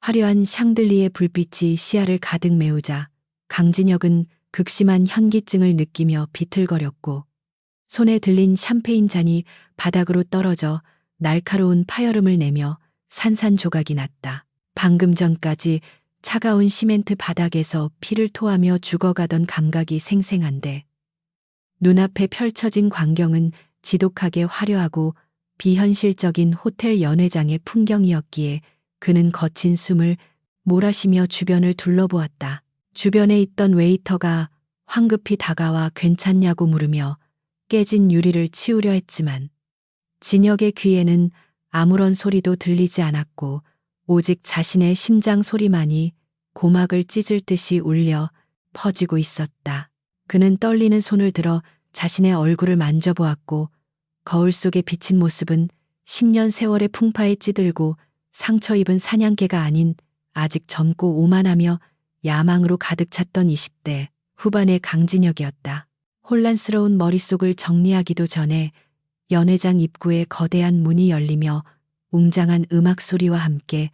화려한 샹들리에 불빛이 시야를 가득 메우자 강진혁은 극심한 현기증을 느끼며 비틀거렸고 손에 들린 샴페인 잔이 바닥으로 떨어져 날카로운 파열음을 내며 산산조각이 났다. 방금 전까지 차가운 시멘트 바닥에서 피를 토하며 죽어가던 감각이 생생한데 눈앞에 펼쳐진 광경은 지독하게 화려하고 비현실적인 호텔 연회장의 풍경이었기에 그는 거친 숨을 몰아쉬며 주변을 둘러보았다. 주변에 있던 웨이터가 황급히 다가와 괜찮냐고 물으며 깨진 유리를 치우려 했지만 진혁의 귀에는 아무런 소리도 들리지 않았고 오직 자신의 심장 소리만이 고막을 찢을 듯이 울려 퍼지고 있었다. 그는 떨리는 손을 들어 자신의 얼굴을 만져보았고 거울 속에 비친 모습은 10년 세월의 풍파에 찌들고 상처 입은 사냥개가 아닌 아직 젊고 오만하며 야망으로 가득 찼던 20대 후반의 강진혁이었다. 혼란스러운 머릿속을 정리하기도 전에 연회장 입구에 거대한 문이 열리며 웅장한 음악 소리와 함께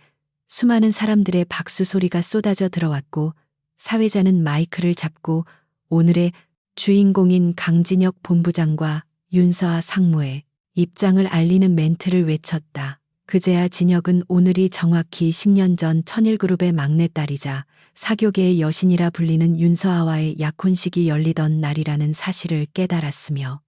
수많은 사람들의 박수 소리가 쏟아져 들어왔고 사회자는 마이크를 잡고 오늘의 주인공인 강진혁 본부장과 윤서아 상무의 입장을 알리는 멘트를 외쳤다. 그제야 진혁은 오늘이 정확히 10년 전 천일그룹의 막내딸이자 사교계의 여신이라 불리는 윤서아와의 약혼식이 열리던 날이라는 사실을 깨달았으며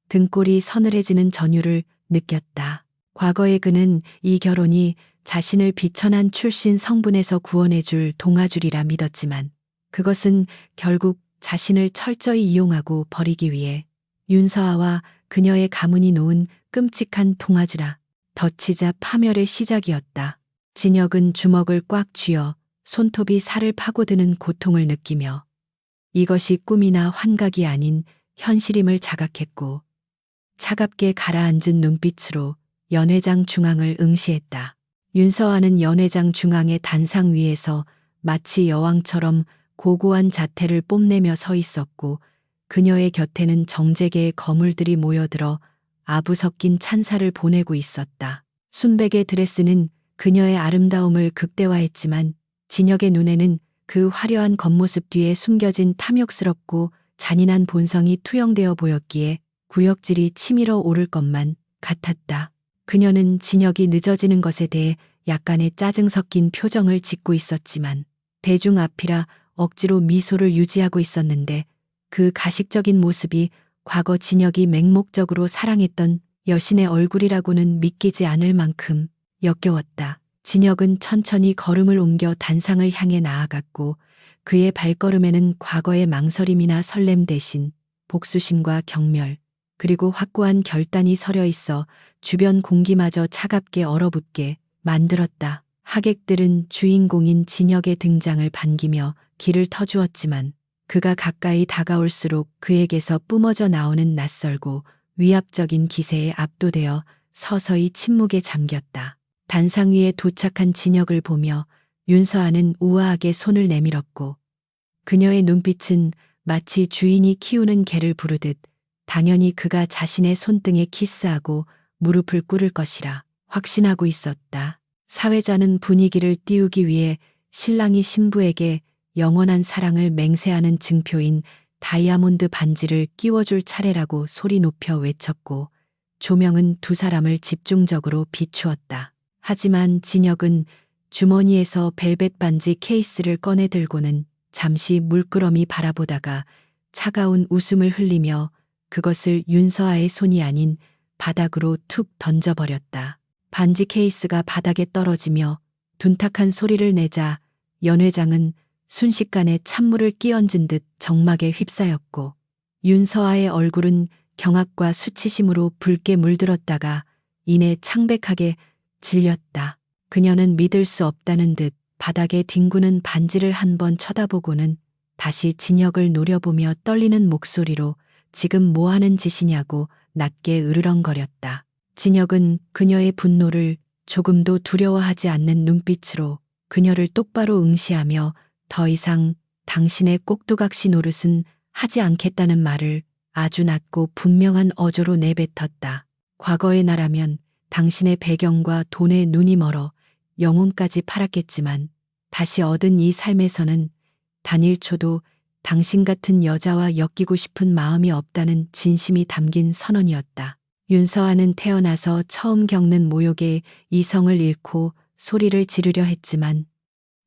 등골이 서늘해지는 전율을 느꼈다. 과거에 그는 이 결혼이 자신을 비천한 출신 성분에서 구원해줄 동아줄이라 믿었지만 그것은 결국 자신을 철저히 이용하고 버리기 위해 윤서아와 그녀의 가문이 놓은 끔찍한 동아줄아 덧치자 파멸의 시작이었다. 진혁은 주먹을 꽉 쥐어 손톱이 살을 파고드는 고통을 느끼며 이것이 꿈이나 환각이 아닌 현실임을 자각했고 차갑게 가라앉은 눈빛으로 연회장 중앙을 응시했다. 윤서아는 연회장 중앙의 단상 위에서 마치 여왕처럼 고고한 자태를 뽐내며 서 있었고 그녀의 곁에는 정재계의 거물들이 모여들어 아부 섞인 찬사를 보내고 있었다. 순백의 드레스는 그녀의 아름다움을 극대화했지만 진혁의 눈에는 그 화려한 겉모습 뒤에 숨겨진 탐욕스럽고 잔인한 본성이 투영되어 보였기에 구역질이 치밀어 오를 것만 같았다. 그녀는 진혁이 늦어지는 것에 대해 약간의 짜증 섞인 표정을 짓고 있었지만 대중 앞이라 억지로 미소를 유지하고 있었는데 그 가식적인 모습이 과거 진혁이 맹목적으로 사랑했던 여신의 얼굴이라고는 믿기지 않을 만큼 역겨웠다. 진혁은 천천히 걸음을 옮겨 단상을 향해 나아갔고 그의 발걸음에는 과거의 망설임이나 설렘 대신 복수심과 경멸 그리고 확고한 결단이 서려 있어 주변 공기마저 차갑게 얼어붙게 만들었다. 하객들은 주인공인 진혁의 등장을 반기며 길을 터주었지만 그가 가까이 다가올수록 그에게서 뿜어져 나오는 낯설고 위압적인 기세에 압도되어 서서히 침묵에 잠겼다. 단상 위에 도착한 진혁을 보며 윤서아는 우아하게 손을 내밀었고 그녀의 눈빛은 마치 주인이 키우는 개를 부르듯 당연히 그가 자신의 손등에 키스하고 무릎을 꿇을 것이라 확신하고 있었다. 사회자는 분위기를 띄우기 위해 신랑이 신부에게 영원한 사랑을 맹세하는 증표인 다이아몬드 반지를 끼워줄 차례라고 소리 높여 외쳤고 조명은 두 사람을 집중적으로 비추었다. 하지만 진혁은 주머니에서 벨벳 반지 케이스를 꺼내 들고는 잠시 물끄러미 바라보다가 차가운 웃음을 흘리며 그것을 윤서아의 손이 아닌 바닥으로 툭 던져버렸다. 반지 케이스가 바닥에 떨어지며 둔탁한 소리를 내자 연회장은 순식간에 찬물을 끼얹은 듯 정막에 휩싸였고 윤서아의 얼굴은 경악과 수치심으로 붉게 물들었다가 이내 창백하게 질렸다. 그녀는 믿을 수 없다는 듯 바닥에 뒹구는 반지를 한번 쳐다보고는 다시 진혁을 노려보며 떨리는 목소리로 지금 뭐 하는 짓이냐고 낮게 으르렁거렸다. 진혁은 그녀의 분노를 조금도 두려워하지 않는 눈빛으로 그녀를 똑바로 응시하며 더 이상 당신의 꼭두각시 노릇은 하지 않겠다는 말을 아주 낮고 분명한 어조로 내뱉었다. 과거의 나라면 당신의 배경과 돈에 눈이 멀어 영혼까지 팔았겠지만 다시 얻은 이 삶에서는 단 1초도 당신 같은 여자와 엮이고 싶은 마음이 없다는 진심이 담긴 선언이었다. 윤서아는 태어나서 처음 겪는 모욕에 이성을 잃고 소리를 지르려 했지만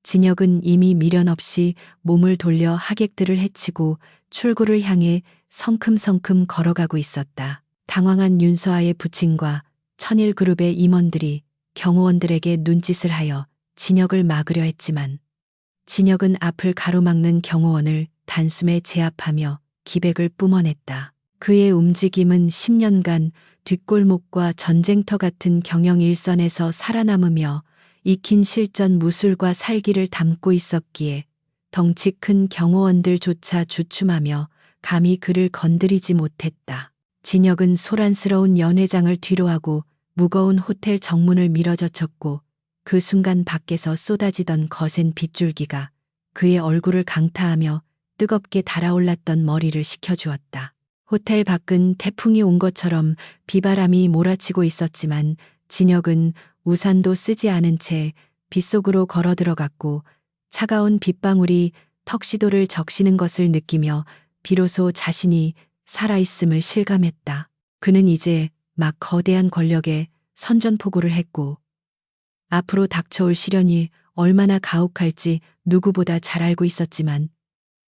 진혁은 이미 미련 없이 몸을 돌려 하객들을 해치고 출구를 향해 성큼성큼 걸어가고 있었다. 당황한 윤서아의 부친과 천일그룹의 임원들이 경호원들에게 눈짓을 하여 진혁을 막으려 했지만 진혁은 앞을 가로막는 경호원을 단숨에 제압하며 기백을 뿜어냈다. 그의 움직임은 10년간 뒷골목과 전쟁터 같은 경영 일선에서 살아남으며 익힌 실전 무술과 살기를 담고 있었기에 덩치 큰 경호원들조차 주춤하며 감히 그를 건드리지 못했다. 진혁은 소란스러운 연회장을 뒤로하고 무거운 호텔 정문을 밀어젖혔고 그 순간 밖에서 쏟아지던 거센 빗줄기가 그의 얼굴을 강타하며 뜨겁게 달아올랐던 머리를 식혀주었다. 호텔 밖은 태풍이 온 것처럼 비바람이 몰아치고 있었지만 진혁은 우산도 쓰지 않은 채 빗속으로 걸어 들어갔고 차가운 빗방울이 턱시도를 적시는 것을 느끼며 비로소 자신이 살아있음을 실감했다. 그는 이제 막 거대한 권력에 선전포고를 했고 앞으로 닥쳐올 시련이 얼마나 가혹할지 누구보다 잘 알고 있었지만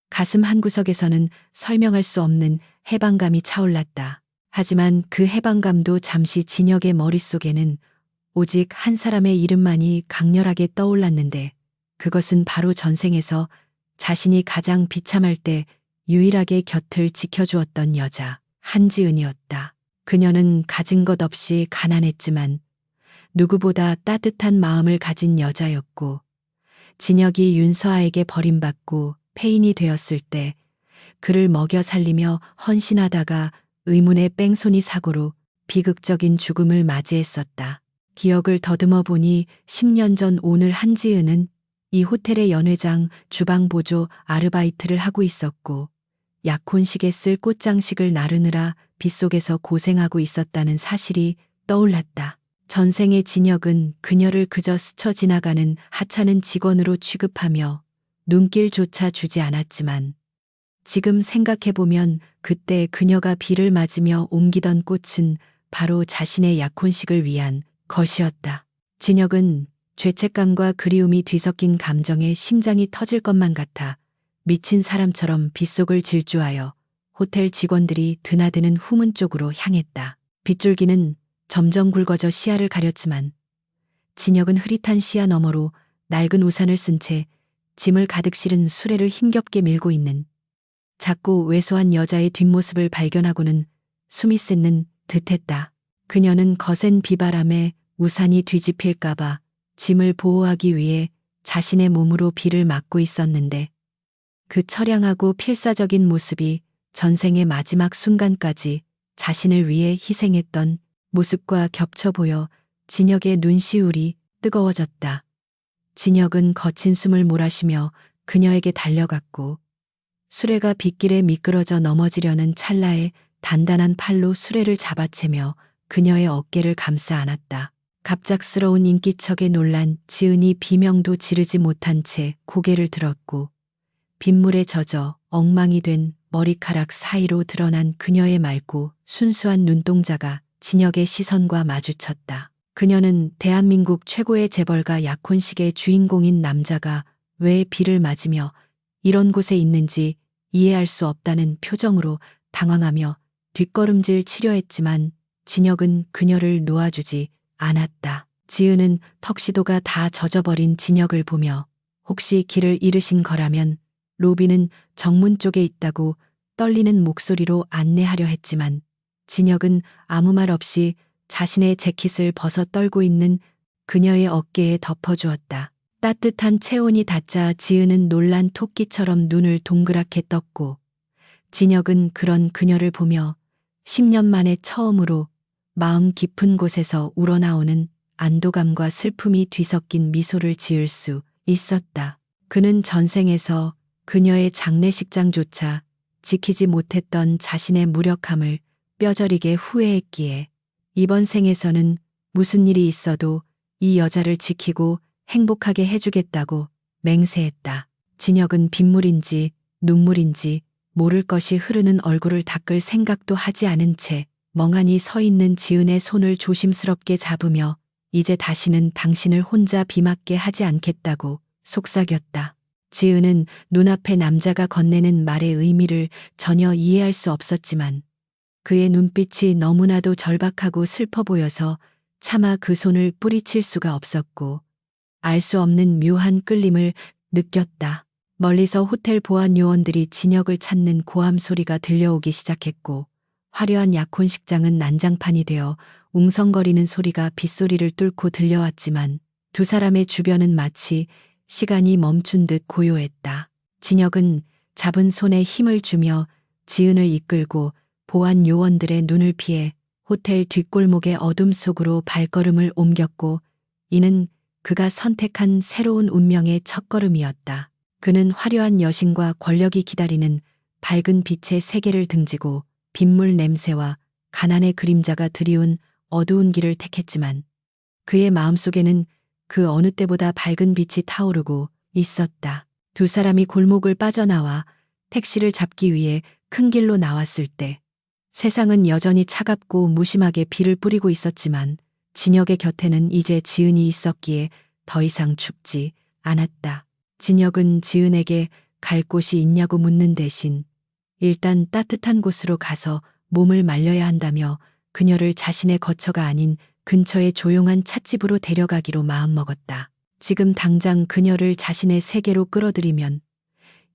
가슴 한구석에서는 설명할 수 없는 해방감이 차올랐다. 하지만 그 해방감도 잠시 진혁의 머릿속에는 오직 한 사람의 이름만이 강렬하게 떠올랐는데 그것은 바로 전생에서 자신이 가장 비참할 때 유일하게 곁을 지켜주었던 여자 한지은이었다. 그녀는 가진 것 없이 가난했지만 누구보다 따뜻한 마음을 가진 여자였고 진혁이 윤서아에게 버림받고 폐인이 되었을 때 그를 먹여 살리며 헌신하다가 의문의 뺑소니 사고로 비극적인 죽음을 맞이했었다. 기억을 더듬어 보니 10년 전 오늘 한지은은 이 호텔의 연회장 주방 보조 아르바이트를 하고 있었고 약혼식에 쓸 꽃장식을 나르느라 빗속에서 고생하고 있었다는 사실이 떠올랐다. 전생의 진혁은 그녀를 그저 스쳐 지나가는 하찮은 직원으로 취급하며 눈길조차 주지 않았지만 지금 생각해보면 그때 그녀가 비를 맞으며 옮기던 꽃은 바로 자신의 약혼식을 위한 것이었다. 진혁은 죄책감과 그리움이 뒤섞인 감정에 심장이 터질 것만 같아 미친 사람처럼 빗속을 질주하여 호텔 직원들이 드나드는 후문 쪽으로 향했다. 빗줄기는 점점 굵어져 시야를 가렸지만 진혁은 흐릿한 시야 너머로 낡은 우산을 쓴 채 짐을 가득 실은 수레를 힘겹게 밀고 있는 작고 왜소한 여자의 뒷모습을 발견하고는 숨이 샜는 듯했다. 그녀는 거센 비바람에 우산이 뒤집힐까봐 짐을 보호하기 위해 자신의 몸으로 비를 막고 있었는데 그 처량하고 필사적인 모습이 전생의 마지막 순간까지 자신을 위해 희생했던 모습과 겹쳐 보여 진혁의 눈시울이 뜨거워졌다. 진혁은 거친 숨을 몰아쉬며 그녀에게 달려갔고 수레가 빗길에 미끄러져 넘어지려는 찰나에 단단한 팔로 수레를 잡아채며 그녀의 어깨를 감싸 안았다. 갑작스러운 인기척에 놀란 지은이 비명도 지르지 못한 채 고개를 들었고 빗물에 젖어 엉망이 된 머리카락 사이로 드러난 그녀의 맑고 순수한 눈동자가 진혁의 시선과 마주쳤다. 그녀는 대한민국 최고의 재벌가 약혼식의 주인공인 남자가 왜 비를 맞으며 이런 곳에 있는지 이해할 수 없다는 표정으로 당황하며 뒷걸음질 치려 했지만 진혁은 그녀를 놓아주지 않았다. 지은은 턱시도가 다 젖어버린 진혁을 보며 혹시 길을 잃으신 거라면 로비는 정문 쪽에 있다고 떨리는 목소리로 안내하려 했지만 진혁은 아무 말 없이 자신의 재킷을 벗어 떨고 있는 그녀의 어깨에 덮어주었다. 따뜻한 체온이 닿자 지은은 놀란 토끼처럼 눈을 동그랗게 떴고 진혁은 그런 그녀를 보며 10년 만에 처음으로 마음 깊은 곳에서 우러나오는 안도감과 슬픔이 뒤섞인 미소를 지을 수 있었다. 그는 전생에서 그녀의 장례식장조차 지키지 못했던 자신의 무력함을 뼈저리게 후회했기에 이번 생에서는 무슨 일이 있어도 이 여자를 지키고 행복하게 해주겠다고 맹세했다. 진혁은 빗물인지 눈물인지 모를 것이 흐르는 얼굴을 닦을 생각도 하지 않은 채 멍하니 서 있는 지은의 손을 조심스럽게 잡으며 이제 다시는 당신을 혼자 비 맞게 하지 않겠다고 속삭였다. 지은은 눈앞에 남자가 건네는 말의 의미를 전혀 이해할 수 없었지만 그의 눈빛이 너무나도 절박하고 슬퍼 보여서 차마 그 손을 뿌리칠 수가 없었고 알 수 없는 묘한 끌림을 느꼈다. 멀리서 호텔 보안 요원들이 진혁을 찾는 고함 소리가 들려오기 시작했고 화려한 약혼식장은 난장판이 되어 웅성거리는 소리가 빗소리를 뚫고 들려왔지만 두 사람의 주변은 마치 시간이 멈춘 듯 고요했다. 진혁은 잡은 손에 힘을 주며 지은을 이끌고 보안 요원들의 눈을 피해 호텔 뒷골목의 어둠 속으로 발걸음을 옮겼고 이는 그가 선택한 새로운 운명의 첫걸음이었다. 그는 화려한 여신과 권력이 기다리는 밝은 빛의 세계를 등지고 빗물 냄새와 가난의 그림자가 드리운 어두운 길을 택했지만 그의 마음속에는 그 어느 때보다 밝은 빛이 타오르고 있었다. 두 사람이 골목을 빠져나와 택시를 잡기 위해 큰 길로 나왔을 때 세상은 여전히 차갑고 무심하게 비를 뿌리고 있었지만 진혁의 곁에는 이제 지은이 있었기에 더 이상 춥지 않았다. 진혁은 지은에게 갈 곳이 있냐고 묻는 대신 일단 따뜻한 곳으로 가서 몸을 말려야 한다며 그녀를 자신의 거처가 아닌 근처의 조용한 찻집으로 데려가기로 마음먹었다. 지금 당장 그녀를 자신의 세계로 끌어들이면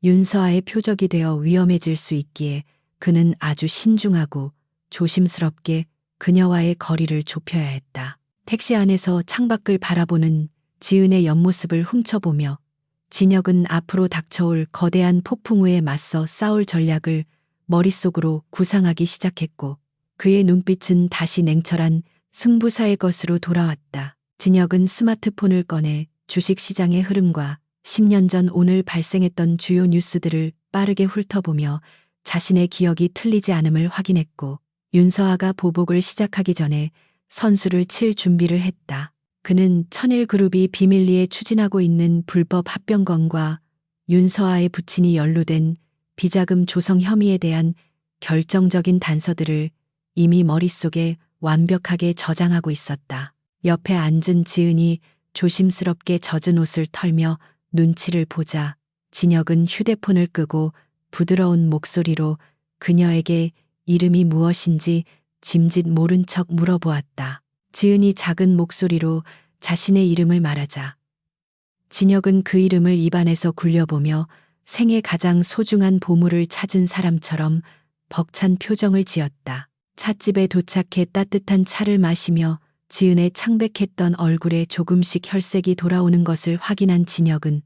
윤서아의 표적이 되어 위험해질 수 있기에 그는 아주 신중하고 조심스럽게 그녀와의 거리를 좁혀야 했다. 택시 안에서 창밖을 바라보는 지은의 옆모습을 훔쳐보며 진혁은 앞으로 닥쳐올 거대한 폭풍우에 맞서 싸울 전략을 머릿속으로 구상하기 시작했고 그의 눈빛은 다시 냉철한 승부사의 것으로 돌아왔다. 진혁은 스마트폰을 꺼내 주식시장의 흐름과 10년 전 오늘 발생했던 주요 뉴스들을 빠르게 훑어보며 자신의 기억이 틀리지 않음을 확인했고 윤서아가 보복을 시작하기 전에 선수를 칠 준비를 했다. 그는 천일그룹이 비밀리에 추진하고 있는 불법 합병건과 윤서아의 부친이 연루된 비자금 조성 혐의에 대한 결정적인 단서들을 이미 머릿속에 완벽하게 저장하고 있었다. 옆에 앉은 지은이 조심스럽게 젖은 옷을 털며 눈치를 보자 진혁은 휴대폰을 끄고 부드러운 목소리로 그녀에게 이름이 무엇인지 짐짓 모른 척 물어보았다. 지은이 작은 목소리로 자신의 이름을 말하자 진혁은 그 이름을 입안에서 굴려보며 생애 가장 소중한 보물을 찾은 사람처럼 벅찬 표정을 지었다. 찻집에 도착해 따뜻한 차를 마시며 지은의 창백했던 얼굴에 조금씩 혈색이 돌아오는 것을 확인한 진혁은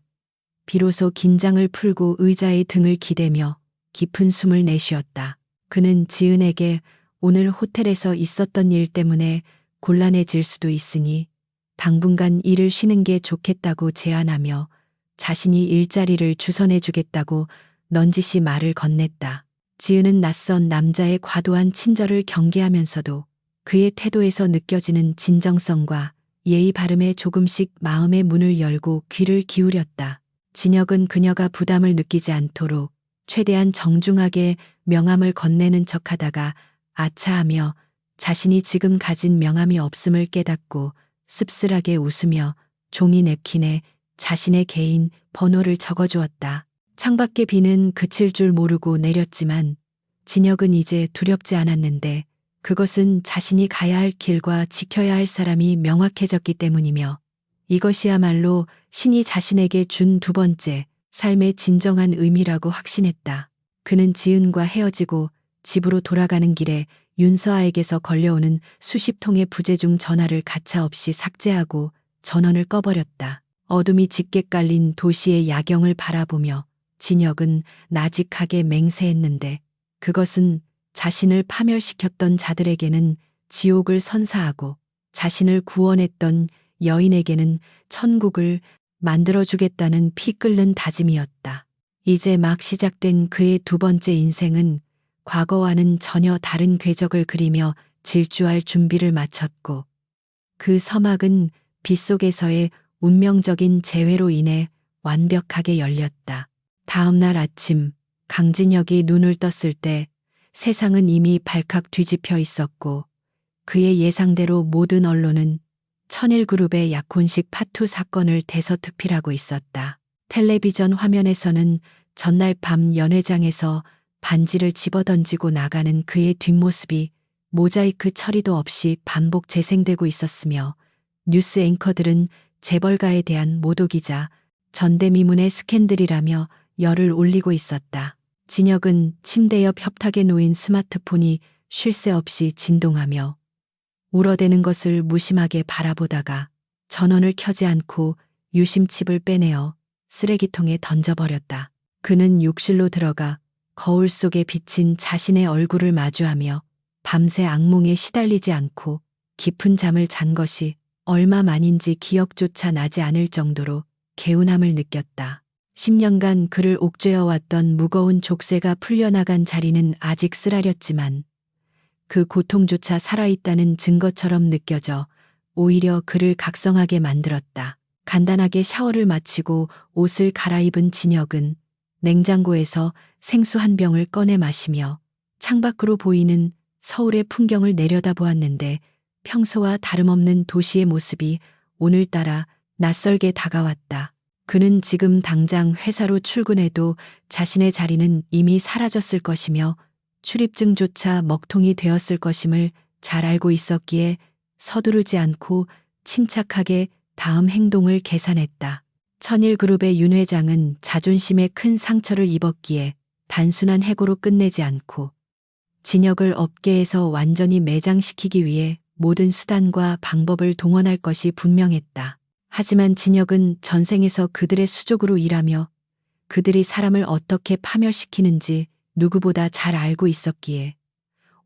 비로소 긴장을 풀고 의자에 등을 기대며 깊은 숨을 내쉬었다. 그는 지은에게 오늘 호텔에서 있었던 일 때문에 곤란해질 수도 있으니 당분간 일을 쉬는 게 좋겠다고 제안하며 자신이 일자리를 주선해 주겠다고 넌지시 말을 건넸다. 지은은 낯선 남자의 과도한 친절을 경계하면서도 그의 태도에서 느껴지는 진정성과 예의 바름에 조금씩 마음의 문을 열고 귀를 기울였다. 진혁은 그녀가 부담을 느끼지 않도록 최대한 정중하게 명함을 건네는 척하다가 아차하며 자신이 지금 가진 명함이 없음을 깨닫고 씁쓸하게 웃으며 종이 냅킨에 자신의 개인 번호를 적어주었다. 창밖의 비는 그칠 줄 모르고 내렸지만 진혁은 이제 두렵지 않았는데 그것은 자신이 가야 할 길과 지켜야 할 사람이 명확해졌기 때문이며 이것이야말로 신이 자신에게 준 두 번째 삶의 진정한 의미라고 확신했다. 그는 지은과 헤어지고 집으로 돌아가는 길에 윤서아에게서 걸려오는 수십 통의 부재중 전화를 가차없이 삭제하고 전원을 꺼버렸다. 어둠이 짙게 깔린 도시의 야경을 바라보며 진혁은 나직하게 맹세했는데 그것은 자신을 파멸시켰던 자들에게는 지옥을 선사하고 자신을 구원했던 여인에게는 천국을 만들어주겠다는 피 끓는 다짐이었다. 이제 막 시작된 그의 두 번째 인생은 과거와는 전혀 다른 궤적을 그리며 질주할 준비를 마쳤고 그 서막은 빗속에서의 운명적인 재회로 인해 완벽하게 열렸다. 다음 날 아침 강진혁이 눈을 떴을 때 세상은 이미 발칵 뒤집혀 있었고 그의 예상대로 모든 언론은 천일그룹의 약혼식 파투 사건을 대서특필하고 있었다. 텔레비전 화면에서는 전날 밤 연회장에서 반지를 집어던지고 나가는 그의 뒷모습이 모자이크 처리도 없이 반복 재생되고 있었으며 뉴스 앵커들은 재벌가에 대한 모독이자 전대미문의 스캔들이라며 열을 올리고 있었다. 진혁은 침대 옆 협탁에 놓인 스마트폰이 쉴 새 없이 진동하며 울어대는 것을 무심하게 바라보다가 전원을 켜지 않고 유심칩을 빼내어 쓰레기통에 던져버렸다. 그는 욕실로 들어가 거울 속에 비친 자신의 얼굴을 마주하며 밤새 악몽에 시달리지 않고 깊은 잠을 잔 것이 얼마 만인지 기억조차 나지 않을 정도로 개운함을 느꼈다. 10년간 그를 옥죄어왔던 무거운 족쇄가 풀려나간 자리는 아직 쓰라렸지만 그 고통조차 살아있다는 증거처럼 느껴져 오히려 그를 각성하게 만들었다. 간단하게 샤워를 마치고 옷을 갈아입은 진혁은 냉장고에서 생수 한 병을 꺼내 마시며 창밖으로 보이는 서울의 풍경을 내려다보았는데 평소와 다름없는 도시의 모습이 오늘따라 낯설게 다가왔다. 그는 지금 당장 회사로 출근해도 자신의 자리는 이미 사라졌을 것이며 출입증조차 먹통이 되었을 것임을 잘 알고 있었기에 서두르지 않고 침착하게 다음 행동을 계산했다. 천일그룹의 윤 회장은 자존심에 큰 상처를 입었기에 단순한 해고로 끝내지 않고 진혁을 업계에서 완전히 매장시키기 위해 모든 수단과 방법을 동원할 것이 분명했다. 하지만 진혁은 전생에서 그들의 수족으로 일하며 그들이 사람을 어떻게 파멸시키는지 누구보다 잘 알고 있었기에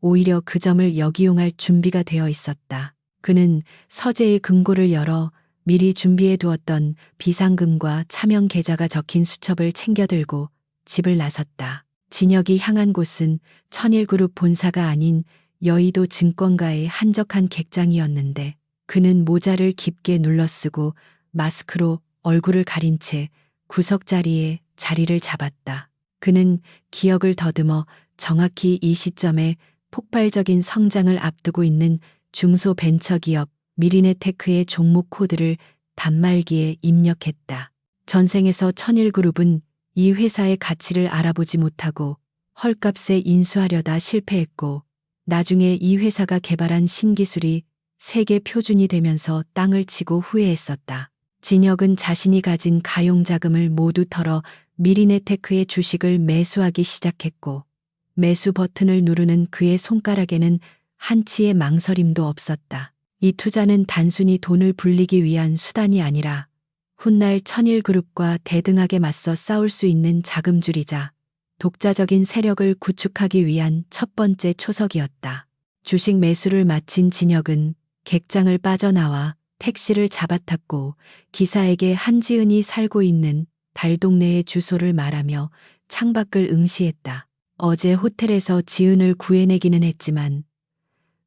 오히려 그 점을 역이용할 준비가 되어 있었다. 그는 서재의 금고를 열어 미리 준비해 두었던 비상금과 차명 계좌가 적힌 수첩을 챙겨들고 집을 나섰다. 진혁이 향한 곳은 천일그룹 본사가 아닌 여의도 증권가의 한적한 객장이었는데 그는 모자를 깊게 눌러쓰고 마스크로 얼굴을 가린 채 구석자리에 자리를 잡았다. 그는 기억을 더듬어 정확히 이 시점에 폭발적인 성장을 앞두고 있는 중소벤처기업 미리네테크의 종목 코드를 단말기에 입력했다. 전생에서 천일그룹은 이 회사의 가치를 알아보지 못하고 헐값에 인수하려다 실패했고 나중에 이 회사가 개발한 신기술이 세계 표준이 되면서 땅을 치고 후회했었다. 진혁은 자신이 가진 가용자금을 모두 털어 미리네테크의 주식을 매수하기 시작했고 매수 버튼을 누르는 그의 손가락에는 한치의 망설임도 없었다. 이 투자는 단순히 돈을 불리기 위한 수단이 아니라 훗날 천일그룹과 대등하게 맞서 싸울 수 있는 자금줄이자 독자적인 세력을 구축하기 위한 첫 번째 초석이었다. 주식 매수를 마친 진혁은 객장을 빠져나와 택시를 잡아탔고 기사에게 한지은이 살고 있는 달동네의 주소를 말하며 창밖을 응시했다. 어제 호텔에서 지은을 구해내기는 했지만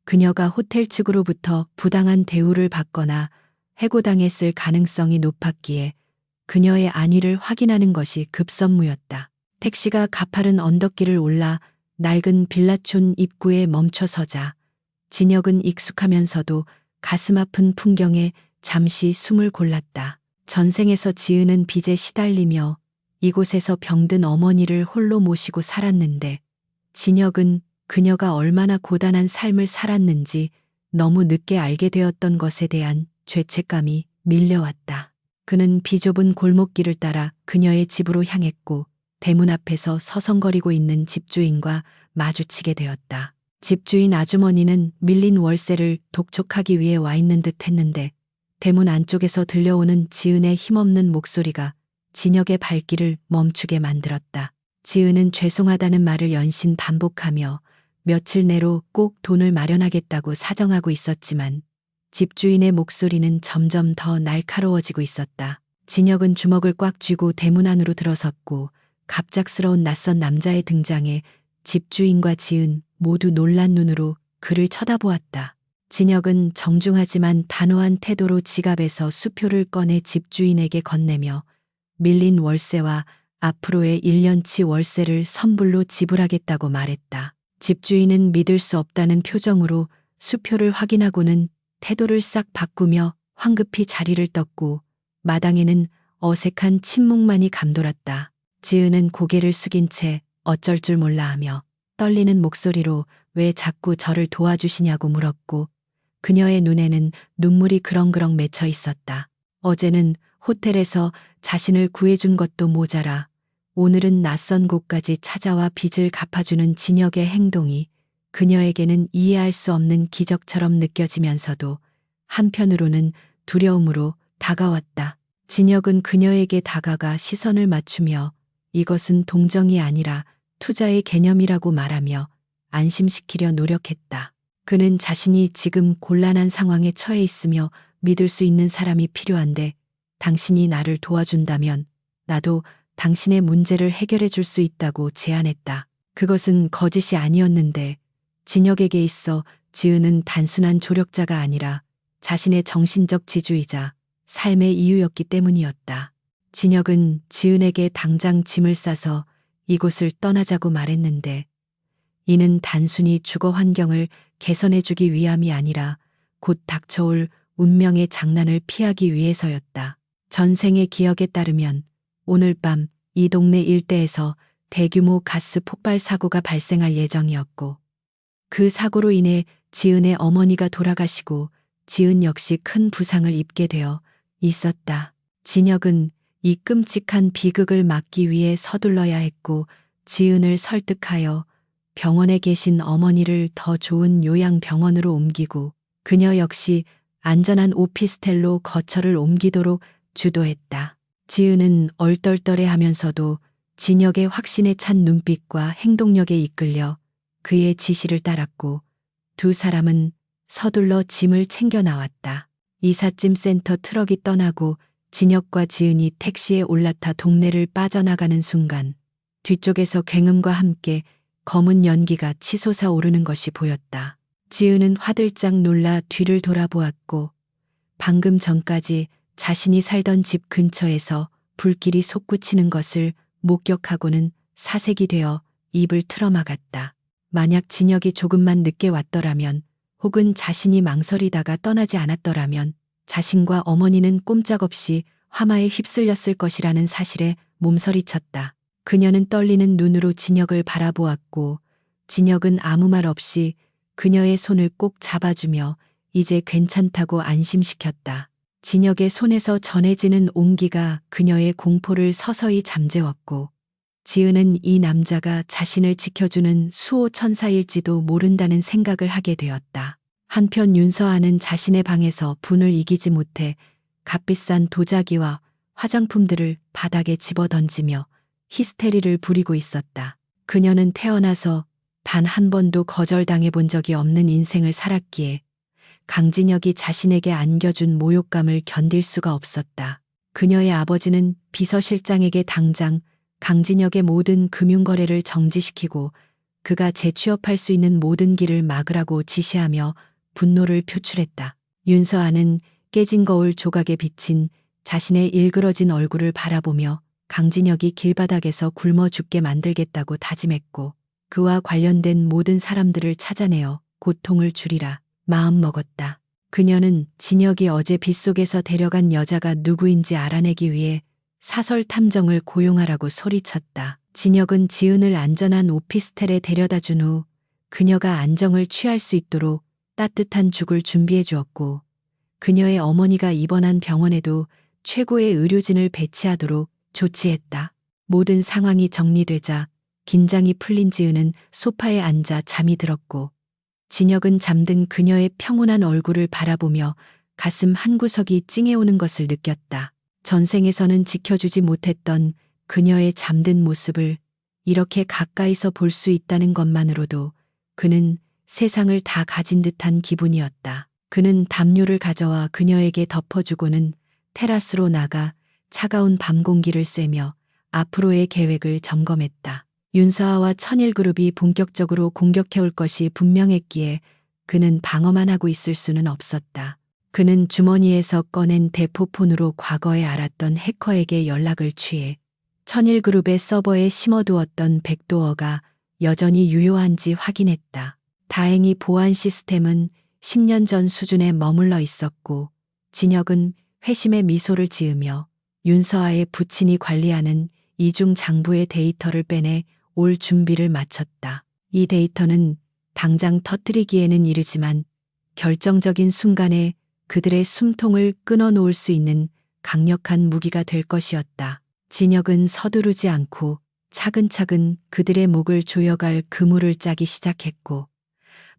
그녀가 호텔 측으로부터 부당한 대우를 받거나 해고당했을 가능성이 높았기에 그녀의 안위를 확인하는 것이 급선무였다. 택시가 가파른 언덕길을 올라 낡은 빌라촌 입구에 멈춰서자 진혁은 익숙하면서도 가슴 아픈 풍경에 잠시 숨을 골랐다. 전생에서 지은은 빚에 시달리며 이곳에서 병든 어머니를 홀로 모시고 살았는데 진혁은 그녀가 얼마나 고단한 삶을 살았는지 너무 늦게 알게 되었던 것에 대한 죄책감이 밀려왔다. 그는 비좁은 골목길을 따라 그녀의 집으로 향했고 대문 앞에서 서성거리고 있는 집주인과 마주치게 되었다. 집주인 아주머니는 밀린 월세를 독촉하기 위해 와 있는 듯 했는데 대문 안쪽에서 들려오는 지은의 힘없는 목소리가 진혁의 발길을 멈추게 만들었다. 지은은 죄송하다는 말을 연신 반복하며 며칠 내로 꼭 돈을 마련하겠다고 사정하고 있었지만 집주인의 목소리는 점점 더 날카로워지고 있었다. 진혁은 주먹을 꽉 쥐고 대문 안으로 들어섰고 갑작스러운 낯선 남자의 등장에 집주인과 지은 모두 놀란 눈으로 그를 쳐다보았다. 진혁은 정중하지만 단호한 태도로 지갑에서 수표를 꺼내 집주인에게 건네며 밀린 월세와 앞으로의 1년치 월세를 선불로 지불하겠다고 말했다. 집주인은 믿을 수 없다는 표정으로 수표를 확인하고는 태도를 싹 바꾸며 황급히 자리를 떴고 마당에는 어색한 침묵만이 감돌았다. 지은은 고개를 숙인 채 어쩔 줄 몰라 하며 떨리는 목소리로 왜 자꾸 저를 도와주시냐고 물었고 그녀의 눈에는 눈물이 그렁그렁 맺혀 있었다. 어제는 호텔에서 자신을 구해준 것도 모자라 오늘은 낯선 곳까지 찾아와 빚을 갚아주는 진혁의 행동이 그녀에게는 이해할 수 없는 기적처럼 느껴지면서도 한편으로는 두려움으로 다가왔다. 진혁은 그녀에게 다가가 시선을 맞추며 이것은 동정이 아니라 투자의 개념이라고 말하며 안심시키려 노력했다. 그는 자신이 지금 곤란한 상황에 처해 있으며 믿을 수 있는 사람이 필요한데 당신이 나를 도와준다면 나도 당신의 문제를 해결해 줄 수 있다고 제안했다. 그것은 거짓이 아니었는데 진혁에게 있어 지은은 단순한 조력자가 아니라 자신의 정신적 지주이자 삶의 이유였기 때문이었다. 진혁은 지은에게 당장 짐을 싸서 이곳을 떠나자고 말했는데 이는 단순히 주거 환경을 개선해주기 위함이 아니라 곧 닥쳐올 운명의 장난을 피하기 위해서였다. 전생의 기억에 따르면 오늘 밤 이 동네 일대에서 대규모 가스 폭발 사고가 발생할 예정이었고 그 사고로 인해 지은의 어머니가 돌아가시고 지은 역시 큰 부상을 입게 되어 있었다. 진혁은 이 끔찍한 비극을 막기 위해 서둘러야 했고 지은을 설득하여 병원에 계신 어머니를 더 좋은 요양병원으로 옮기고 그녀 역시 안전한 오피스텔로 거처를 옮기도록 주도했다. 지은은 얼떨떨해 하면서도 진혁의 확신에 찬 눈빛과 행동력에 이끌려 그의 지시를 따랐고 두 사람은 서둘러 짐을 챙겨 나왔다. 이삿짐 센터 트럭이 떠나고 진혁과 지은이 택시에 올라타 동네를 빠져나가는 순간 뒤쪽에서 굉음과 함께 검은 연기가 치솟아 오르는 것이 보였다. 지은은 화들짝 놀라 뒤를 돌아보았고 방금 전까지 자신이 살던 집 근처에서 불길이 솟구치는 것을 목격하고는 사색이 되어 입을 틀어막았다. 만약 진혁이 조금만 늦게 왔더라면 혹은 자신이 망설이다가 떠나지 않았더라면 자신과 어머니는 꼼짝없이 화마에 휩쓸렸을 것이라는 사실에 몸서리쳤다. 그녀는 떨리는 눈으로 진혁을 바라보았고 진혁은 아무 말 없이 그녀의 손을 꼭 잡아주며 이제 괜찮다고 안심시켰다. 진혁의 손에서 전해지는 온기가 그녀의 공포를 서서히 잠재웠고 지은은 이 남자가 자신을 지켜주는 수호천사일지도 모른다는 생각을 하게 되었다. 한편 윤서아는 자신의 방에서 분을 이기지 못해 값비싼 도자기와 화장품들을 바닥에 집어던지며 히스테리를 부리고 있었다. 그녀는 태어나서 단 한 번도 거절당해 본 적이 없는 인생을 살았기에 강진혁이 자신에게 안겨준 모욕감을 견딜 수가 없었다. 그녀의 아버지는 비서실장에게 당장 강진혁의 모든 금융거래를 정지시키고 그가 재취업할 수 있는 모든 길을 막으라고 지시하며 분노를 표출했다. 윤서아는 깨진 거울 조각에 비친 자신의 일그러진 얼굴을 바라보며 강진혁이 길바닥에서 굶어 죽게 만들겠다고 다짐했고 그와 관련된 모든 사람들을 찾아내어 고통을 줄이라 마음먹었다. 그녀는 진혁이 어제 빗속에서 데려간 여자가 누구인지 알아내기 위해 사설 탐정을 고용하라고 소리쳤다. 진혁은 지은을 안전한 오피스텔에 데려다 준 후 그녀가 안정을 취할 수 있도록 따뜻한 죽을 준비해 주었고 그녀의 어머니가 입원한 병원에도 최고의 의료진을 배치하도록 조치했다. 모든 상황이 정리되자 긴장이 풀린 지은은 소파에 앉아 잠이 들었고 진혁은 잠든 그녀의 평온한 얼굴을 바라보며 가슴 한구석이 찡해오는 것을 느꼈다. 전생에서는 지켜주지 못했던 그녀의 잠든 모습을 이렇게 가까이서 볼 수 있다는 것만으로도 그는 세상을 다 가진 듯한 기분이었다. 그는 담요를 가져와 그녀에게 덮어주고는 테라스로 나가 차가운 밤 공기를 쐬며 앞으로의 계획을 점검했다. 윤서아와 천일그룹이 본격적으로 공격해올 것이 분명했기에 그는 방어만 하고 있을 수는 없었다. 그는 주머니에서 꺼낸 대포폰으로 과거에 알았던 해커에게 연락을 취해 천일그룹의 서버에 심어두었던 백도어가 여전히 유효한지 확인했다. 다행히 보안 시스템은 10년 전 수준에 머물러 있었고 진혁은 회심의 미소를 지으며 윤서아의 부친이 관리하는 이중 장부의 데이터를 빼내 올 준비를 마쳤다. 이 데이터는 당장 터뜨리기에는 이르지만 결정적인 순간에 그들의 숨통을 끊어놓을 수 있는 강력한 무기가 될 것이었다. 진혁은 서두르지 않고 차근차근 그들의 목을 조여갈 그물을 짜기 시작했고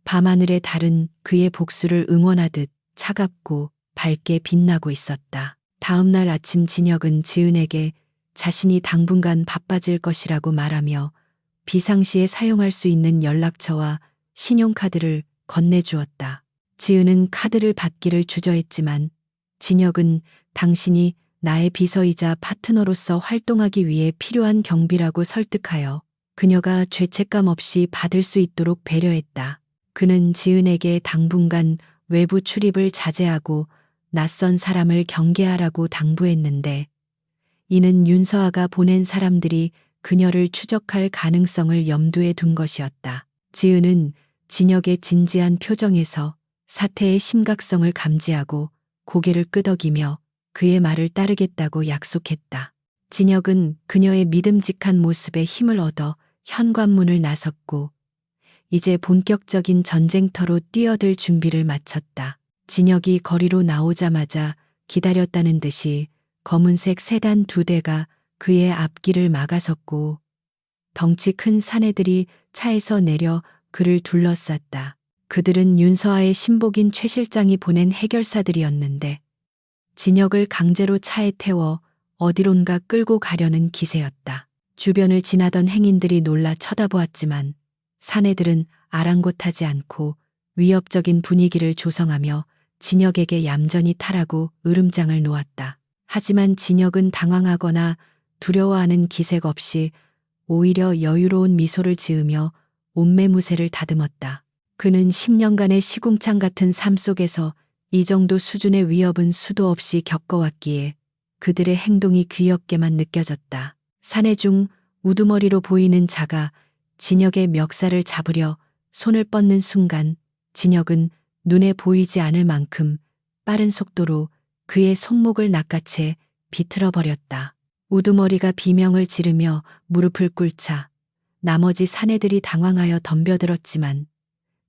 밤하늘의 달은 그의 복수를 응원하듯 차갑고 밝게 빛나고 있었다. 다음 날 아침 진혁은 지은에게 자신이 당분간 바빠질 것이라고 말하며 비상시에 사용할 수 있는 연락처와 신용카드를 건네주었다. 지은은 카드를 받기를 주저했지만 진혁은 당신이 나의 비서이자 파트너로서 활동하기 위해 필요한 경비라고 설득하여 그녀가 죄책감 없이 받을 수 있도록 배려했다. 그는 지은에게 당분간 외부 출입을 자제하고 낯선 사람을 경계하라고 당부했는데 이는 윤서아가 보낸 사람들이 그녀를 추적할 가능성을 염두에 둔 것이었다. 지은은 진혁의 진지한 표정에서 사태의 심각성을 감지하고 고개를 끄덕이며 그의 말을 따르겠다고 약속했다. 진혁은 그녀의 믿음직한 모습에 힘을 얻어 현관문을 나섰고 이제 본격적인 전쟁터로 뛰어들 준비를 마쳤다. 진혁이 거리로 나오자마자 기다렸다는 듯이 검은색 세단 2대가 그의 앞길을 막아섰고 덩치 큰 사내들이 차에서 내려 그를 둘러쌌다. 그들은 윤서아의 신복인 최 실장이 보낸 해결사들이었는데 진혁을 강제로 차에 태워 어디론가 끌고 가려는 기세였다. 주변을 지나던 행인들이 놀라 쳐다보았지만 사내들은 아랑곳하지 않고 위협적인 분위기를 조성하며 진혁에게 얌전히 타라고 으름장을 놓았다. 하지만 진혁은 당황하거나 두려워하는 기색 없이 오히려 여유로운 미소를 지으며 옷매무새를 다듬었다. 그는 10년간의 시궁창 같은 삶 속에서 이 정도 수준의 위협은 수도 없이 겪어왔기에 그들의 행동이 귀엽게만 느껴졌다. 사내 중 우두머리로 보이는 자가 진혁의 멱살을 잡으려 손을 뻗는 순간 진혁은 눈에 보이지 않을 만큼 빠른 속도로 그의 손목을 낚아채 비틀어 버렸다. 우두머리가 비명을 지르며 무릎을 꿇자 나머지 사내들이 당황하여 덤벼들었지만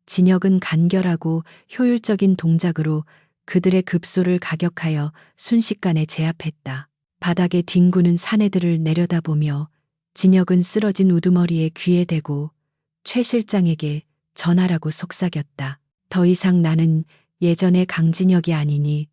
진혁은 간결하고 효율적인 동작으로 그들의 급소를 가격하여 순식간에 제압했다. 바닥에 뒹구는 사내들을 내려다보며 진혁은 쓰러진 우두머리에 귀에 대고 최 실장에게 전하라고 속삭였다. 더 이상 나는 예전의 강진혁이 아니니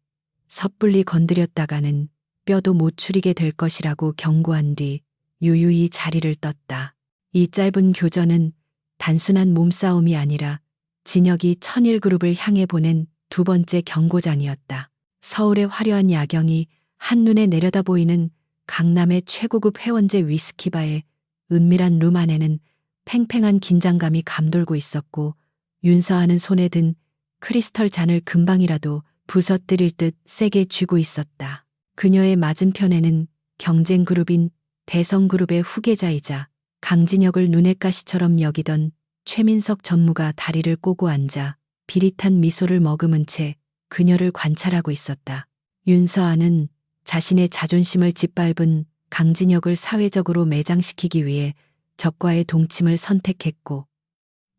섣불리 건드렸다가는 뼈도 못 추리게 될 것이라고 경고한 뒤 유유히 자리를 떴다. 이 짧은 교전은 단순한 몸싸움이 아니라 진혁이 천일그룹을 향해 보낸 두 번째 경고장이었다. 서울의 화려한 야경이 한눈에 내려다 보이는 강남의 최고급 회원제 위스키바의 은밀한 룸 안에는 팽팽한 긴장감이 감돌고 있었고 윤서아는 손에 든 크리스털 잔을 금방이라도 부서뜨릴 듯 세게 쥐고 있었다. 그녀의 맞은편에는 경쟁그룹인 대성그룹의 후계자이자 강진혁을 눈엣 가시처럼 여기던 최민석 전무가 다리를 꼬고 앉아 비릿한 미소를 머금은 채 그녀를 관찰하고 있었다. 윤서아는 자신의 자존심을 짓밟은 강진혁을 사회적으로 매장시키기 위해 적과의 동침을 선택했고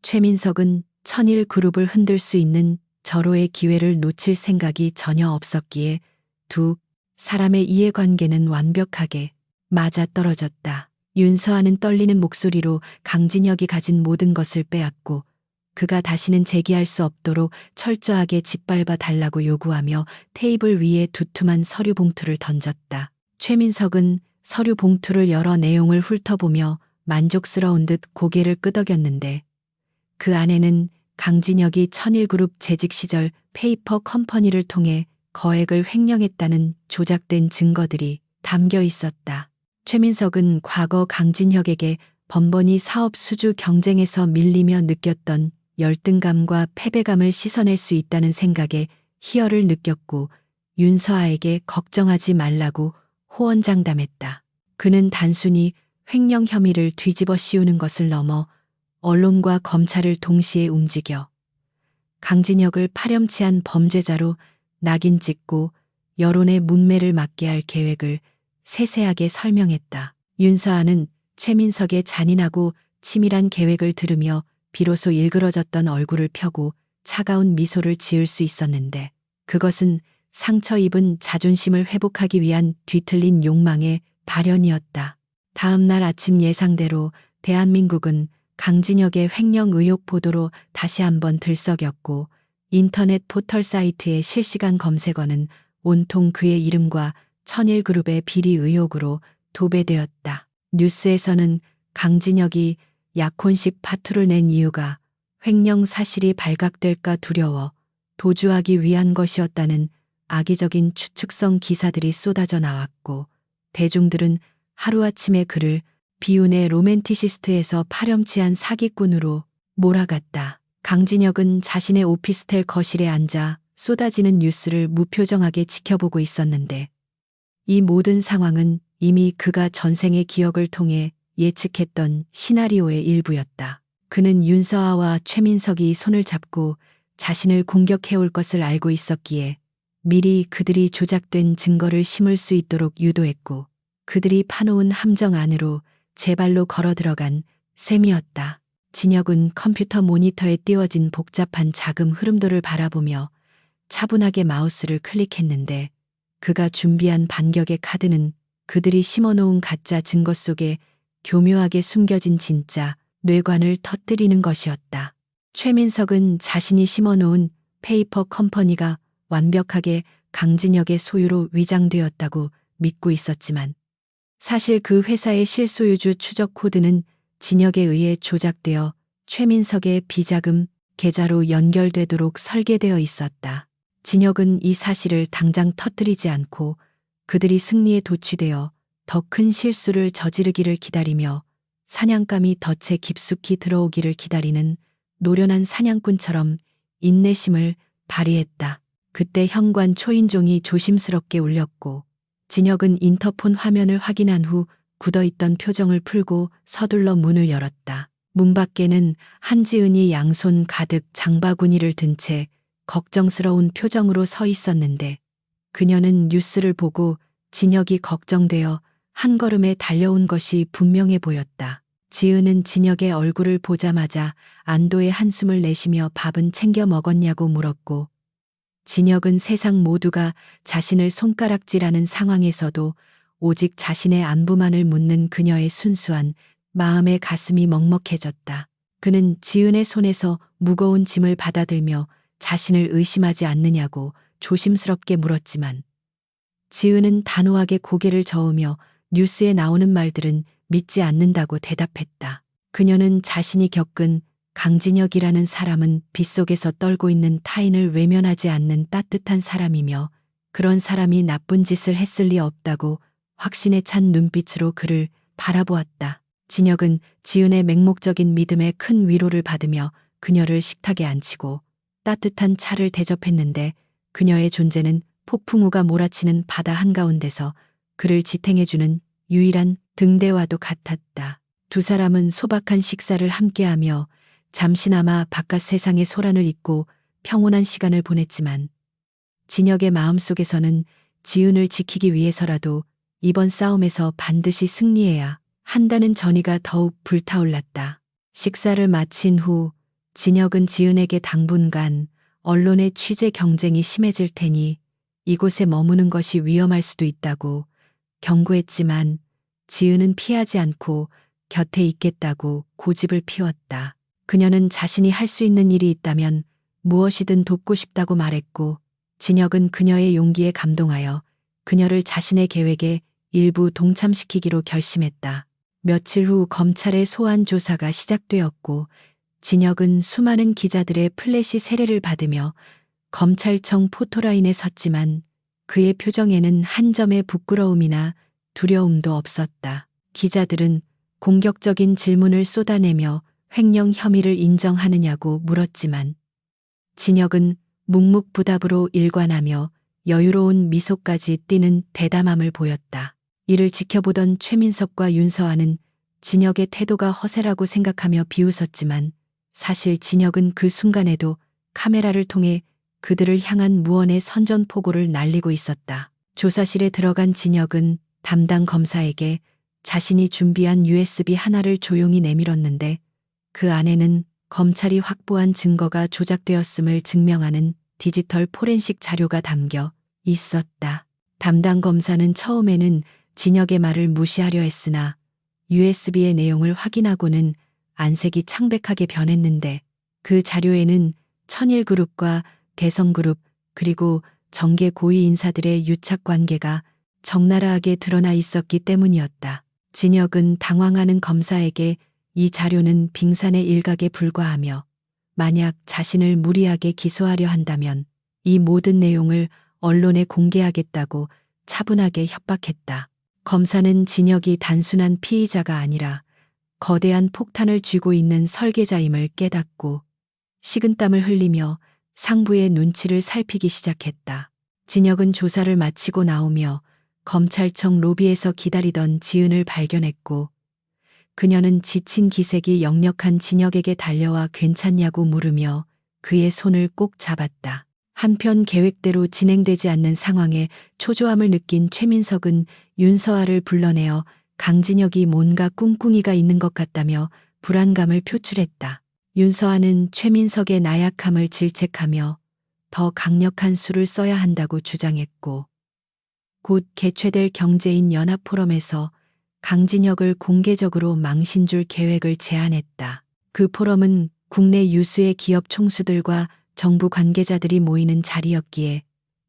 최민석은 천일 그룹을 흔들 수 있는 절호의 기회를 놓칠 생각이 전혀 없었기에 두 사람의 이해관계는 완벽하게 맞아떨어졌다. 윤서아는 떨리는 목소리로 강진혁이 가진 모든 것을 빼앗고 그가 다시는 제기할 수 없도록 철저하게 짓밟아 달라고 요구하며 테이블 위에 두툼한 서류 봉투를 던졌다. 최민석은 서류 봉투를 열어 내용을 훑어보며 만족스러운 듯 고개를 끄덕였는데 그 안에는 강진혁이 천일그룹 재직 시절 페이퍼 컴퍼니를 통해 거액을 횡령했다는 조작된 증거들이 담겨 있었다. 최민석은 과거 강진혁에게 번번이 사업 수주 경쟁에서 밀리며 느꼈던 열등감과 패배감을 씻어낼 수 있다는 생각에 희열을 느꼈고 윤서아에게 걱정하지 말라고 호언장담했다. 그는 단순히 횡령 혐의를 뒤집어 씌우는 것을 넘어 언론과 검찰을 동시에 움직여 강진혁을 파렴치한 범죄자로 낙인 찍고 여론의 문매를 막게 할 계획을 세세하게 설명했다. 윤서아는 최민석의 잔인하고 치밀한 계획을 들으며 비로소 일그러졌던 얼굴을 펴고 차가운 미소를 지을 수 있었는데 그것은 상처 입은 자존심을 회복하기 위한 뒤틀린 욕망의 발현이었다. 다음 날 아침 예상대로 대한민국은 강진혁의 횡령 의혹 보도로 다시 한번 들썩였고 인터넷 포털 사이트의 실시간 검색어는 온통 그의 이름과 천일그룹의 비리 의혹으로 도배되었다. 뉴스에서는 강진혁이 약혼식 파투를 낸 이유가 횡령 사실이 발각될까 두려워 도주하기 위한 것이었다는 악의적인 추측성 기사들이 쏟아져 나왔고 대중들은 하루아침에 그를 비운의 로맨티시스트에서 파렴치한 사기꾼으로 몰아갔다. 강진혁은 자신의 오피스텔 거실에 앉아 쏟아지는 뉴스를 무표정하게 지켜보고 있었는데 이 모든 상황은 이미 그가 전생의 기억을 통해 예측했던 시나리오의 일부였다. 그는 윤서아와 최민석이 손을 잡고 자신을 공격해올 것을 알고 있었기에 미리 그들이 조작된 증거를 심을 수 있도록 유도했고 그들이 파놓은 함정 안으로 제 발로 걸어 들어간 셈이었다. 진혁은 컴퓨터 모니터에 띄워진 복잡한 자금 흐름도를 바라보며 차분하게 마우스를 클릭했는데 그가 준비한 반격의 카드는 그들이 심어놓은 가짜 증거 속에 교묘하게 숨겨진 진짜 뇌관을 터뜨리는 것이었다. 최민석은 자신이 심어놓은 페이퍼 컴퍼니가 완벽하게 강진혁의 소유로 위장되었다고 믿고 있었지만 사실 그 회사의 실소유주 추적 코드는 진혁에 의해 조작되어 최민석의 비자금 계좌로 연결되도록 설계되어 있었다. 진혁은 이 사실을 당장 터뜨리지 않고 그들이 승리에 도취되어 더 큰 실수를 저지르기를 기다리며 사냥감이 덫에 깊숙이 들어오기를 기다리는 노련한 사냥꾼처럼 인내심을 발휘했다. 그때 현관 초인종이 조심스럽게 울렸고 진혁은 인터폰 화면을 확인한 후 굳어있던 표정을 풀고 서둘러 문을 열었다. 문 밖에는 한지은이 양손 가득 장바구니를 든 채 걱정스러운 표정으로 서 있었는데 그녀는 뉴스를 보고 진혁이 걱정되어 한 걸음에 달려온 것이 분명해 보였다. 지은은 진혁의 얼굴을 보자마자 안도의 한숨을 내쉬며 밥은 챙겨 먹었냐고 물었고 진혁은 세상 모두가 자신을 손가락질하는 상황에서도 오직 자신의 안부만을 묻는 그녀의 순수한 마음에 가슴이 먹먹해졌다. 그는 지은의 손에서 무거운 짐을 받아들며 자신을 의심하지 않느냐고 조심스럽게 물었지만 지은은 단호하게 고개를 저으며 뉴스에 나오는 말들은 믿지 않는다고 대답했다. 그녀는 자신이 겪은 강진혁이라는 사람은 빗속에서 떨고 있는 타인을 외면하지 않는 따뜻한 사람이며 그런 사람이 나쁜 짓을 했을 리 없다고 확신에 찬 눈빛으로 그를 바라보았다. 진혁은 지은의 맹목적인 믿음에 큰 위로를 받으며 그녀를 식탁에 앉히고 따뜻한 차를 대접했는데 그녀의 존재는 폭풍우가 몰아치는 바다 한가운데서 그를 지탱해주는 유일한 등대와도 같았다. 두 사람은 소박한 식사를 함께하며 잠시나마 바깥 세상의 소란을 잊고 평온한 시간을 보냈지만 진혁의 마음속에서는 지은을 지키기 위해서라도 이번 싸움에서 반드시 승리해야 한다는 전의가 더욱 불타올랐다. 식사를 마친 후 진혁은 지은에게 당분간 언론의 취재 경쟁이 심해질 테니 이곳에 머무는 것이 위험할 수도 있다고 경고했지만 지은은 피하지 않고 곁에 있겠다고 고집을 피웠다. 그녀는 자신이 할 수 있는 일이 있다면 무엇이든 돕고 싶다고 말했고 진혁은 그녀의 용기에 감동하여 그녀를 자신의 계획에 일부 동참시키기로 결심했다. 며칠 후 검찰의 소환 조사가 시작되었고 진혁은 수많은 기자들의 플래시 세례를 받으며 검찰청 포토라인에 섰지만 그의 표정에는 한 점의 부끄러움이나 두려움도 없었다. 기자들은 공격적인 질문을 쏟아내며 횡령 혐의를 인정하느냐고 물었지만 진혁은 묵묵부답으로 일관하며 여유로운 미소까지 띠는 대담함을 보였다. 이를 지켜보던 최민석과 윤서아는 진혁의 태도가 허세라고 생각하며 비웃었지만 사실 진혁은 그 순간에도 카메라를 통해 그들을 향한 무언의 선전포고를 날리고 있었다. 조사실에 들어간 진혁은 담당 검사에게 자신이 준비한 USB 하나를 조용히 내밀었는데 그 안에는 검찰이 확보한 증거가 조작되었음을 증명하는 디지털 포렌식 자료가 담겨 있었다. 담당 검사는 처음에는 진혁의 말을 무시하려 했으나 USB의 내용을 확인하고는 안색이 창백하게 변했는데 그 자료에는 천일그룹과 대성그룹 그리고 정계 고위 인사들의 유착 관계가 적나라하게 드러나 있었기 때문이었다. 진혁은 당황하는 검사에게 이 자료는 빙산의 일각에 불과하며 만약 자신을 무리하게 기소하려 한다면 이 모든 내용을 언론에 공개하겠다고 차분하게 협박했다. 검사는 진혁이 단순한 피의자가 아니라 거대한 폭탄을 쥐고 있는 설계자임을 깨닫고 식은땀을 흘리며 상부의 눈치를 살피기 시작했다. 진혁은 조사를 마치고 나오며 검찰청 로비에서 기다리던 지은을 발견했고 그녀는 지친 기색이 역력한 진혁에게 달려와 괜찮냐고 물으며 그의 손을 꼭 잡았다. 한편 계획대로 진행되지 않는 상황에 초조함을 느낀 최민석은 윤서아를 불러내어 강진혁이 뭔가 꿍꿍이가 있는 것 같다며 불안감을 표출했다. 윤서아는 최민석의 나약함을 질책하며 더 강력한 수를 써야 한다고 주장했고 곧 개최될 경제인 연합포럼에서 강진혁을 공개적으로 망신줄 계획을 제안했다. 그 포럼은 국내 유수의 기업 총수들과 정부 관계자들이 모이는 자리였기에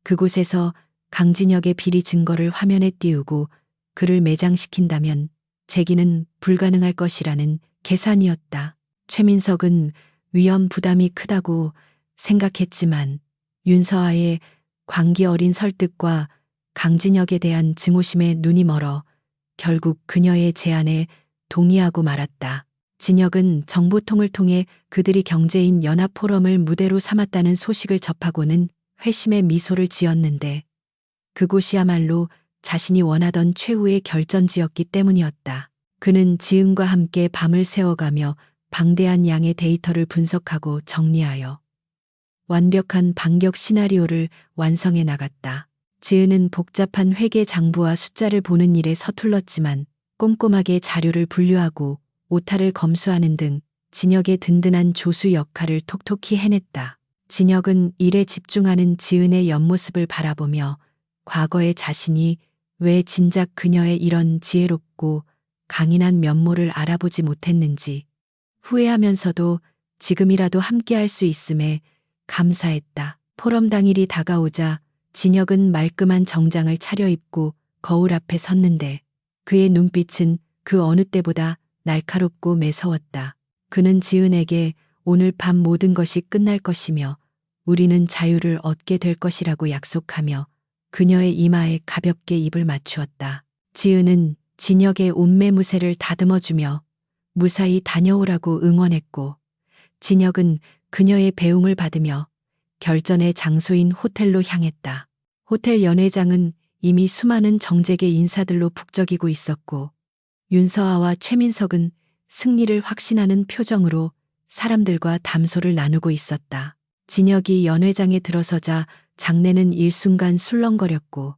그곳에서 강진혁의 비리 증거를 화면에 띄우고 그를 매장시킨다면 재기는 불가능할 것이라는 계산이었다. 최민석은 위험 부담이 크다고 생각했지만 윤서아의 광기 어린 설득과 강진혁에 대한 증오심에 눈이 멀어 결국 그녀의 제안에 동의하고 말았다. 진혁은 정보통을 통해 그들이 경제인 연합포럼을 무대로 삼았다는 소식을 접하고는 회심의 미소를 지었는데 그곳이야말로 자신이 원하던 최후의 결전지였기 때문이었다. 그는 지은과 함께 밤을 새워가며 방대한 양의 데이터를 분석하고 정리하여 완벽한 반격 시나리오를 완성해 나갔다. 지은은 복잡한 회계 장부와 숫자를 보는 일에 서툴렀지만 꼼꼼하게 자료를 분류하고 오타를 검수하는 등 진혁의 든든한 조수 역할을 톡톡히 해냈다. 진혁은 일에 집중하는 지은의 옆모습을 바라보며 과거의 자신이 왜 진작 그녀의 이런 지혜롭고 강인한 면모를 알아보지 못했는지 후회하면서도 지금이라도 함께할 수 있음에 감사했다. 포럼 당일이 다가오자 진혁은 말끔한 정장을 차려입고 거울 앞에 섰는데 그의 눈빛은 그 어느 때보다 날카롭고 매서웠다. 그는 지은에게 오늘 밤 모든 것이 끝날 것이며 우리는 자유를 얻게 될 것이라고 약속하며 그녀의 이마에 가볍게 입을 맞추었다. 지은은 진혁의 옷매무새를 다듬어주며 무사히 다녀오라고 응원했고 진혁은 그녀의 배웅을 받으며 결전의 장소인 호텔로 향했다. 호텔 연회장은 이미 수많은 정재계 인사들로 북적이고 있었고 윤서아와 최민석은 승리를 확신하는 표정으로 사람들과 담소를 나누고 있었다. 진혁이 연회장에 들어서자 장내는 일순간 술렁거렸고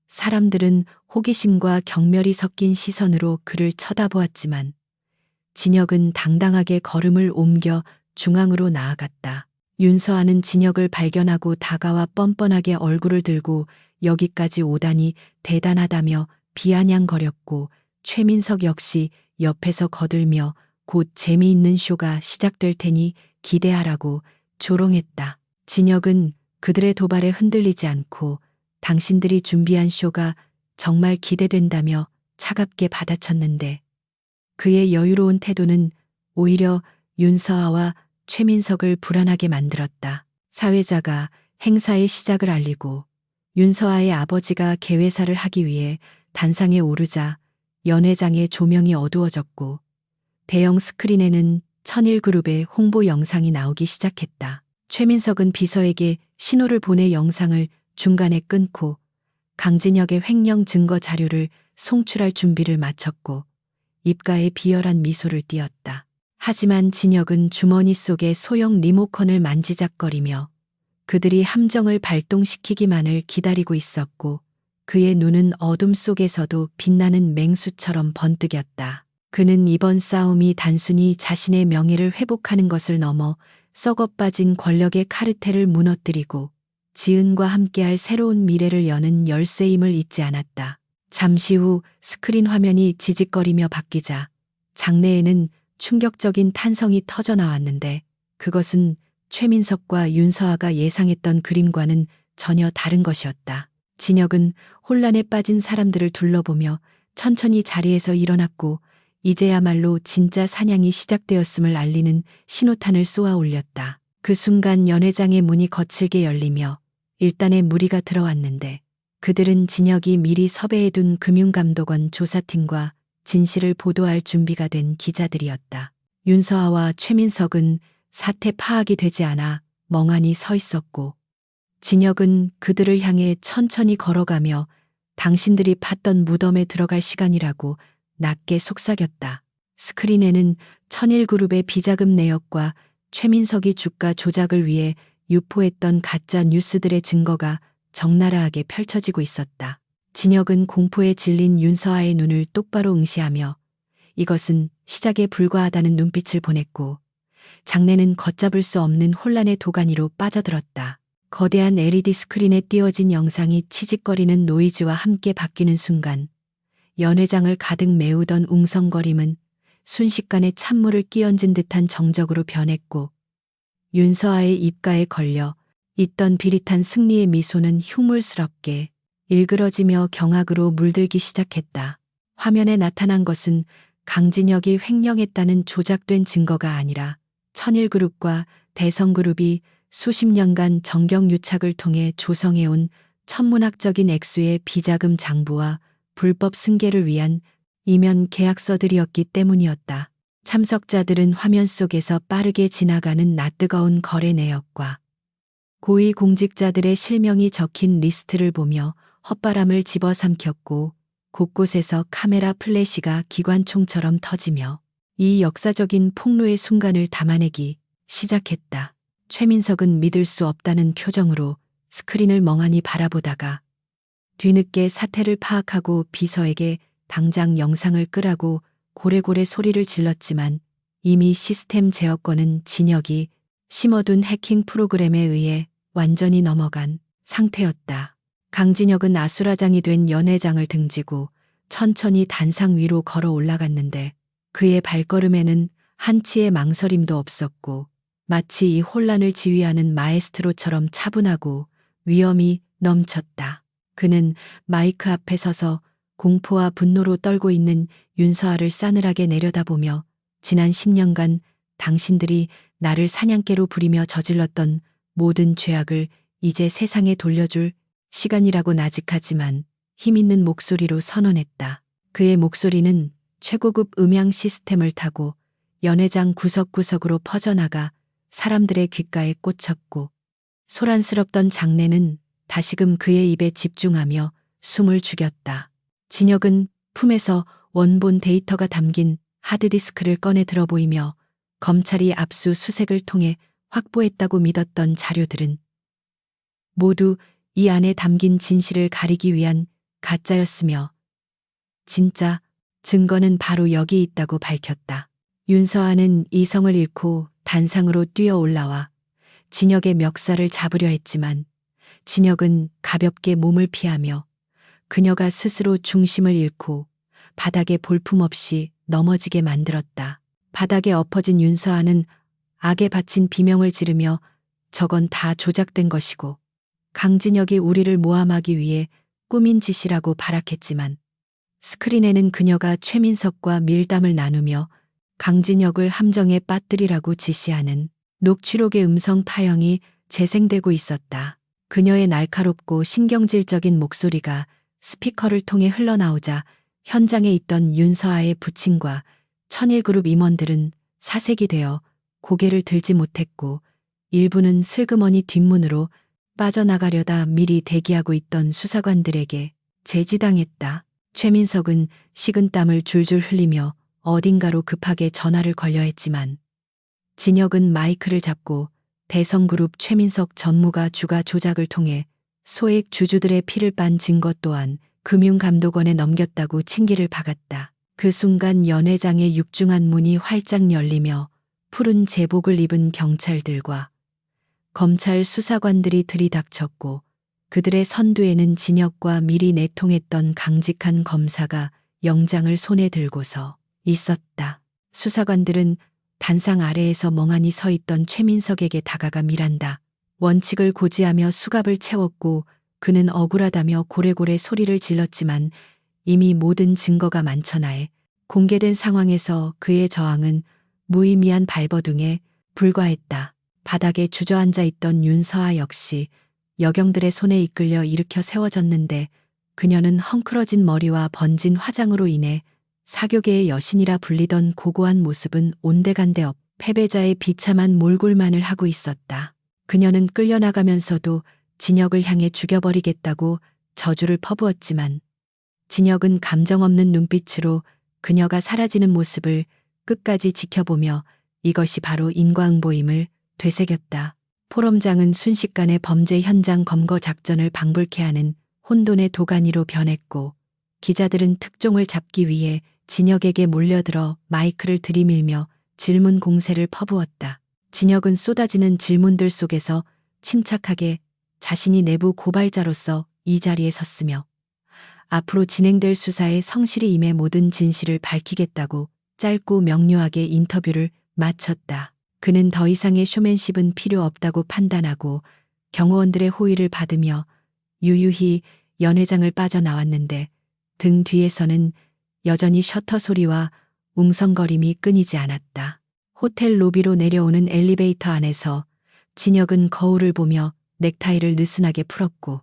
사람들은 호기심과 경멸이 섞인 시선으로 그를 쳐다보았지만 진혁은 당당하게 걸음을 옮겨 중앙으로 나아갔다. 윤서아는 진혁을 발견하고 다가와 뻔뻔하게 얼굴을 들고 여기까지 오다니 대단하다며 비아냥거렸고 최민석 역시 옆에서 거들며 곧 재미있는 쇼가 시작될 테니 기대하라고 조롱했다. 진혁은 그들의 도발에 흔들리지 않고 당신들이 준비한 쇼가 정말 기대된다며 차갑게 받아쳤는데 그의 여유로운 태도는 오히려 윤서아와 최민석을 불안하게 만들었다. 사회자가 행사의 시작을 알리고 윤서아의 아버지가 개회사를 하기 위해 단상에 오르자 연회장의 조명이 어두워졌고 대형 스크린에는 천일그룹의 홍보 영상이 나오기 시작했다. 최민석은 비서에게 신호를 보내 영상을 중간에 끊고 강진혁의 횡령 증거 자료를 송출할 준비를 마쳤고 입가에 비열한 미소를 띄었다. 하지만 진혁은 주머니 속의 소형 리모컨을 만지작거리며 그들이 함정을 발동시키기만을 기다리고 있었고 그의 눈은 어둠 속에서도 빛나는 맹수처럼 번뜩였다. 그는 이번 싸움이 단순히 자신의 명예를 회복하는 것을 넘어 썩어빠진 권력의 카르텔을 무너뜨리고 지은과 함께할 새로운 미래를 여는 열쇠임을 잊지 않았다. 잠시 후 스크린 화면이 지직거리며 바뀌자 장내에는 충격적인 탄성이 터져 나왔는데 그것은 최민석과 윤서아가 예상했던 그림과는 전혀 다른 것이었다. 진혁은 혼란에 빠진 사람들을 둘러보며 천천히 자리에서 일어났고 이제야말로 진짜 사냥이 시작되었음을 알리는 신호탄을 쏘아 올렸다. 그 순간 연회장의 문이 거칠게 열리며 일단의 무리가 들어왔는데 그들은 진혁이 미리 섭외해둔 금융감독원 조사팀과 진실을 보도할 준비가 된 기자들이었다. 윤서아와 최민석은 사태 파악이 되지 않아 멍하니 서 있었고 진혁은 그들을 향해 천천히 걸어가며 당신들이 팠던 무덤에 들어갈 시간이라고 낮게 속삭였다. 스크린에는 천일그룹의 비자금 내역과 최민석이 주가 조작을 위해 유포했던 가짜 뉴스들의 증거가 적나라하게 펼쳐지고 있었다. 진혁은 공포에 질린 윤서아의 눈을 똑바로 응시하며 이것은 시작에 불과하다는 눈빛을 보냈고 장내는 걷잡을 수 없는 혼란의 도가니로 빠져들었다. 거대한 LED 스크린에 띄워진 영상이 치직거리는 노이즈와 함께 바뀌는 순간 연회장을 가득 메우던 웅성거림은 순식간에 찬물을 끼얹은 듯한 정적으로 변했고 윤서아의 입가에 걸려 있던 비릿한 승리의 미소는 흉물스럽게 일그러지며 경악으로 물들기 시작했다. 화면에 나타난 것은 강진혁이 횡령했다는 조작된 증거가 아니라 천일그룹과 대성그룹이 수십 년간 정경유착을 통해 조성해온 천문학적인 액수의 비자금 장부와 불법 승계를 위한 이면 계약서들이었기 때문이었다. 참석자들은 화면 속에서 빠르게 지나가는 낯뜨거운 거래 내역과 고위 공직자들의 실명이 적힌 리스트를 보며 헛바람을 집어삼켰고 곳곳에서 카메라 플래시가 기관총처럼 터지며 이 역사적인 폭로의 순간을 담아내기 시작했다. 최민석은 믿을 수 없다는 표정으로 스크린을 멍하니 바라보다가 뒤늦게 사태를 파악하고 비서에게 당장 영상을 끄라고 고래고래 소리를 질렀지만 이미 시스템 제어권은 진혁이 심어둔 해킹 프로그램에 의해 완전히 넘어간 상태였다. 강진혁은 아수라장이 된 연회장을 등지고 천천히 단상 위로 걸어 올라갔는데 그의 발걸음에는 한치의 망설임도 없었고 마치 이 혼란을 지휘하는 마에스트로처럼 차분하고 위엄이 넘쳤다. 그는 마이크 앞에 서서 공포와 분노로 떨고 있는 윤서아를 싸늘하게 내려다보며 지난 10년간 당신들이 나를 사냥개로 부리며 저질렀던 모든 죄악을 이제 세상에 돌려줄 시간이라고 나직하지만 힘있는 목소리로 선언했다. 그의 목소리는 최고급 음향 시스템을 타고 연회장 구석구석으로 퍼져나가 사람들의 귓가에 꽂혔고 소란스럽던 장내는 다시금 그의 입에 집중하며 숨을 죽였다. 진혁은 품에서 원본 데이터가 담긴 하드디스크를 꺼내 들어 보이며 검찰이 압수수색을 통해 확보했다고 믿었던 자료들은 모두 이 안에 담긴 진실을 가리기 위한 가짜였으며 진짜 증거는 바로 여기 있다고 밝혔다. 윤서아는 이성을 잃고 단상으로 뛰어 올라와 진혁의 멱살을 잡으려 했지만 진혁은 가볍게 몸을 피하며 그녀가 스스로 중심을 잃고 바닥에 볼품없이 넘어지게 만들었다. 바닥에 엎어진 윤서아는 악에 바친 비명을 지르며 저건 다 조작된 것이고 강진혁이 우리를 모함하기 위해 꾸민 짓이라고 발악했지만 스크린에는 그녀가 최민석과 밀담을 나누며 강진혁을 함정에 빠뜨리라고 지시하는 녹취록의 음성 파형이 재생되고 있었다. 그녀의 날카롭고 신경질적인 목소리가 스피커를 통해 흘러나오자 현장에 있던 윤서아의 부친과 천일그룹 임원들은 사색이 되어 고개를 들지 못했고 일부는 슬그머니 뒷문으로 빠져나가려다 미리 대기하고 있던 수사관들에게 제지당했다. 최민석은 식은땀을 줄줄 흘리며 어딘가로 급하게 전화를 걸려 했지만 진혁은 마이크를 잡고 대성그룹 최민석 전무가 주가 조작을 통해 소액 주주들의 피를 빤 증거 또한 금융감독원에 넘겼다고 칭기를 박았다. 그 순간 연회장의 육중한 문이 활짝 열리며 푸른 제복을 입은 경찰들과 검찰 수사관들이 들이닥쳤고 그들의 선두에는 진혁과 미리 내통했던 강직한 검사가 영장을 손에 들고서 있었다. 수사관들은 단상 아래에서 멍하니 서 있던 최민석에게 다가가 밀한다. 원칙을 고지하며 수갑을 채웠고 그는 억울하다며 고래고래 소리를 질렀지만 이미 모든 증거가 만천하에 공개된 상황에서 그의 저항은 무의미한 발버둥에 불과했다. 바닥에 주저앉아 있던 윤서아 역시 여경들의 손에 이끌려 일으켜 세워졌는데 그녀는 헝클어진 머리와 번진 화장으로 인해 사교계의 여신이라 불리던 고고한 모습은 온데간데 패배자의 비참한 몰골만을 하고 있었다. 그녀는 끌려나가면서도 진혁을 향해 죽여버리겠다고 저주를 퍼부었지만 진혁은 감정 없는 눈빛으로 그녀가 사라지는 모습을 끝까지 지켜보며 이것이 바로 인과응보임을 되새겼다. 포럼장은 순식간에 범죄 현장 검거 작전을 방불케 하는 혼돈의 도가니로 변했고 기자들은 특종을 잡기 위해 진혁에게 몰려들어 마이크를 들이밀며 질문 공세를 퍼부었다. 진혁은 쏟아지는 질문들 속에서 침착하게 자신이 내부 고발자로서 이 자리에 섰으며 앞으로 진행될 수사에 성실히 임해 모든 진실을 밝히겠다고 짧고 명료하게 인터뷰를 마쳤다. 그는 더 이상의 쇼맨십은 필요 없다고 판단하고 경호원들의 호의를 받으며 유유히 연회장을 빠져나왔는데 등 뒤에서는 여전히 셔터 소리와 웅성거림이 끊이지 않았다. 호텔 로비로 내려오는 엘리베이터 안에서 진혁은 거울을 보며 넥타이를 느슨하게 풀었고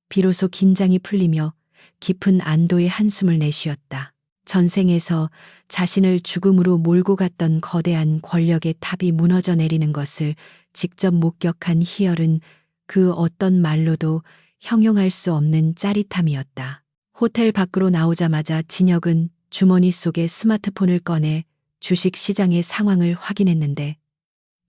비로소 긴장이 풀리며 깊은 안도의 한숨을 내쉬었다. 전생에서 자신을 죽음으로 몰고 갔던 거대한 권력의 탑이 무너져 내리는 것을 직접 목격한 희열은 그 어떤 말로도 형용할 수 없는 짜릿함이었다. 호텔 밖으로 나오자마자 진혁은 주머니 속에 스마트폰을 꺼내 주식 시장의 상황을 확인했는데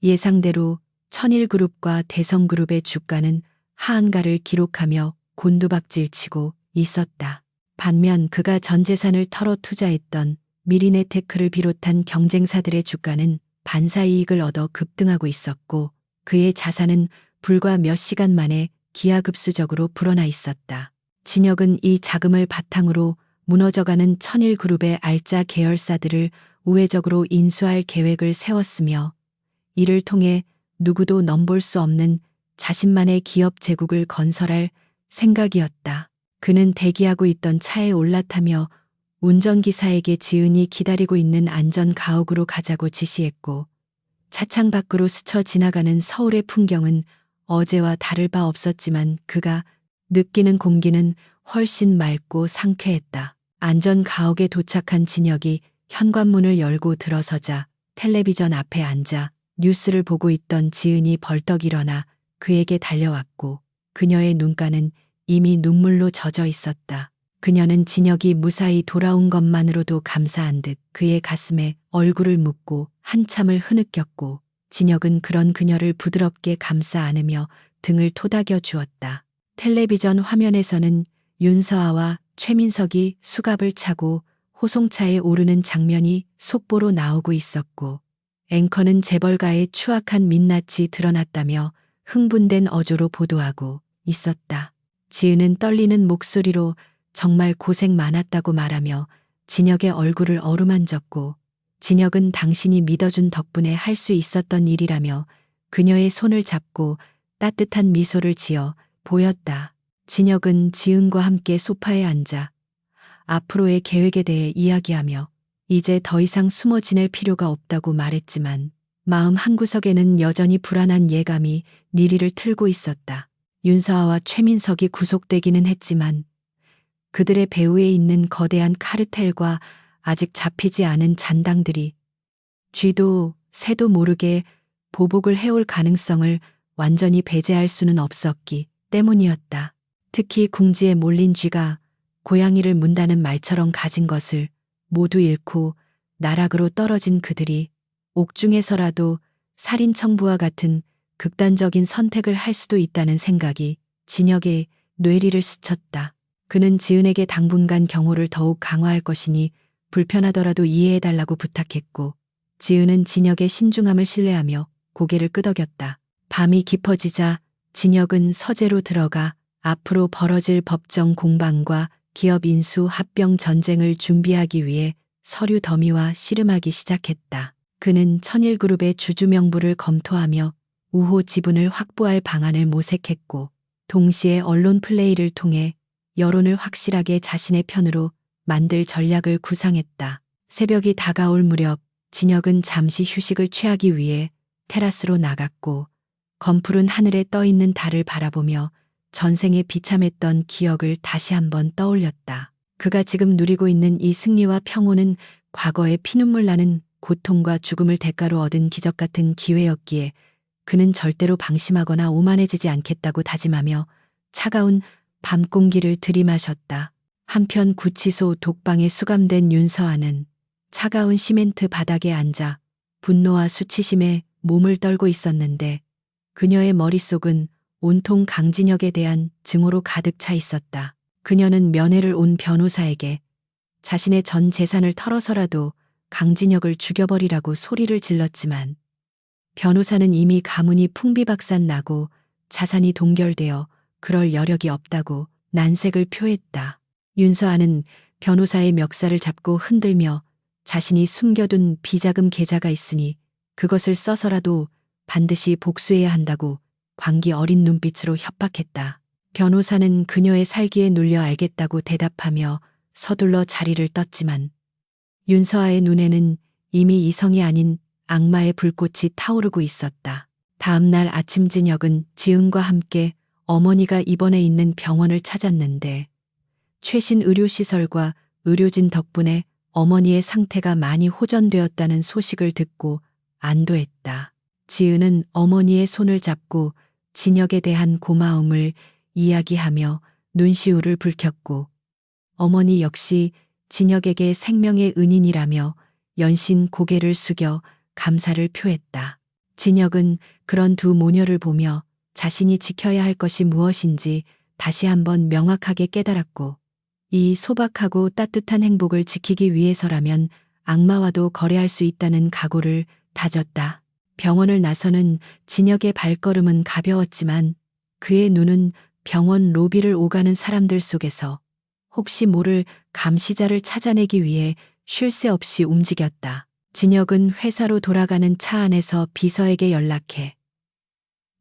예상대로 천일그룹과 대성그룹의 주가는 하한가를 기록하며 곤두박질치고 있었다. 반면 그가 전 재산을 털어 투자했던 미리네테크를 비롯한 경쟁사들의 주가는 반사이익을 얻어 급등하고 있었고 그의 자산은 불과 몇 시간 만에 기하급수적으로 불어나 있었다. 진혁은 이 자금을 바탕으로 무너져가는 천일그룹의 알짜 계열사들을 우회적으로 인수할 계획을 세웠으며 이를 통해 누구도 넘볼 수 없는 자신만의 기업 제국을 건설할 생각이었다. 그는 대기하고 있던 차에 올라타며 운전기사에게 지은이 기다리고 있는 안전가옥으로 가자고 지시했고 차창 밖으로 스쳐 지나가는 서울의 풍경은 어제와 다를 바 없었지만 그가 느끼는 공기는 훨씬 맑고 상쾌했다. 안전가옥에 도착한 진혁이 현관문을 열고 들어서자 텔레비전 앞에 앉아 뉴스를 보고 있던 지은이 벌떡 일어나 그에게 달려왔고 그녀의 눈가는 이미 눈물로 젖어 있었다. 그녀는 진혁이 무사히 돌아온 것만으로도 감사한 듯 그의 가슴에 얼굴을 묻고 한참을 흐느꼈고 진혁은 그런 그녀를 부드럽게 감싸 안으며 등을 토닥여 주었다. 텔레비전 화면에서는 윤서아와 최민석이 수갑을 차고 호송차에 오르는 장면이 속보로 나오고 있었고 앵커는 재벌가의 추악한 민낯이 드러났다며 흥분된 어조로 보도하고 있었다. 지은은 떨리는 목소리로 정말 고생 많았다고 말하며 진혁의 얼굴을 어루만졌고 진혁은 당신이 믿어준 덕분에 할 수 있었던 일이라며 그녀의 손을 잡고 따뜻한 미소를 지어 보였다. 진혁은 지은과 함께 소파에 앉아 앞으로의 계획에 대해 이야기하며 이제 더 이상 숨어 지낼 필요가 없다고 말했지만 마음 한구석에는 여전히 불안한 예감이 니리를 틀고 있었다. 윤서아와 최민석이 구속되기는 했지만 그들의 배후에 있는 거대한 카르텔과 아직 잡히지 않은 잔당들이 쥐도 새도 모르게 보복을 해올 가능성을 완전히 배제할 수는 없었기 때문이었다. 특히 궁지에 몰린 쥐가 고양이를 문다는 말처럼 가진 것을 모두 잃고 나락으로 떨어진 그들이 옥중에서라도 살인 청부와 같은 극단적인 선택을 할 수도 있다는 생각이 진혁의 뇌리를 스쳤다. 그는 지은에게 당분간 경호를 더욱 강화할 것이니 불편하더라도 이해해달라고 부탁했고, 지은은 진혁의 신중함을 신뢰하며 고개를 끄덕였다. 밤이 깊어지자 진혁은 서재로 들어가 앞으로 벌어질 법정 공방과 기업 인수 합병 전쟁을 준비하기 위해 서류 더미와 씨름하기 시작했다. 그는 천일그룹의 주주 명부를 검토하며 우호 지분을 확보할 방안을 모색했고, 동시에 언론 플레이를 통해 여론을 확실하게 자신의 편으로 만들 전략을 구상했다. 새벽이 다가올 무렵 진혁은 잠시 휴식을 취하기 위해 테라스로 나갔고, 검푸른 하늘에 떠 있는 달을 바라보며 전생에 비참했던 기억을 다시 한번 떠올렸다. 그가 지금 누리고 있는 이 승리와 평온은 과거의 피눈물 나는 고통과 죽음을 대가로 얻은 기적 같은 기회였기에 그는 절대로 방심하거나 오만해지지 않겠다고 다짐하며 차가운 밤 공기를 들이마셨다. 한편 구치소 독방에 수감된 윤서아는 차가운 시멘트 바닥에 앉아 분노와 수치심에 몸을 떨고 있었는데, 그녀의 머릿속은 온통 강진혁에 대한 증오로 가득 차 있었다. 그녀는 면회를 온 변호사에게 자신의 전 재산을 털어서라도 강진혁을 죽여버리라고 소리를 질렀지만, 변호사는 이미 가문이 풍비박산 나고 자산이 동결되어 그럴 여력이 없다고 난색을 표했다. 윤서아는 변호사의 멱살을 잡고 흔들며 자신이 숨겨둔 비자금 계좌가 있으니 그것을 써서라도 반드시 복수해야 한다고 광기 어린 눈빛으로 협박했다. 변호사는 그녀의 살기에 눌려 알겠다고 대답하며 서둘러 자리를 떴지만, 윤서아의 눈에는 이미 이성이 아닌 악마의 불꽃이 타오르고 있었다. 다음 날 아침 진혁은 지은과 함께 어머니가 입원해 있는 병원을 찾았는데, 최신 의료시설과 의료진 덕분에 어머니의 상태가 많이 호전되었다는 소식을 듣고 안도했다. 지은은 어머니의 손을 잡고 진혁에 대한 고마움을 이야기하며 눈시울을 붉혔고, 어머니 역시 진혁에게 생명의 은인이라며 연신 고개를 숙여 감사를 표했다. 진혁은 그런 두 모녀를 보며 자신이 지켜야 할 것이 무엇인지 다시 한번 명확하게 깨달았고, 이 소박하고 따뜻한 행복을 지키기 위해서라면 악마와도 거래할 수 있다는 각오를 다졌다. 병원을 나서는 진혁의 발걸음은 가벼웠지만 그의 눈은 병원 로비를 오가는 사람들 속에서 혹시 모를 감시자를 찾아내기 위해 쉴 새 없이 움직였다. 진혁은 회사로 돌아가는 차 안에서 비서에게 연락해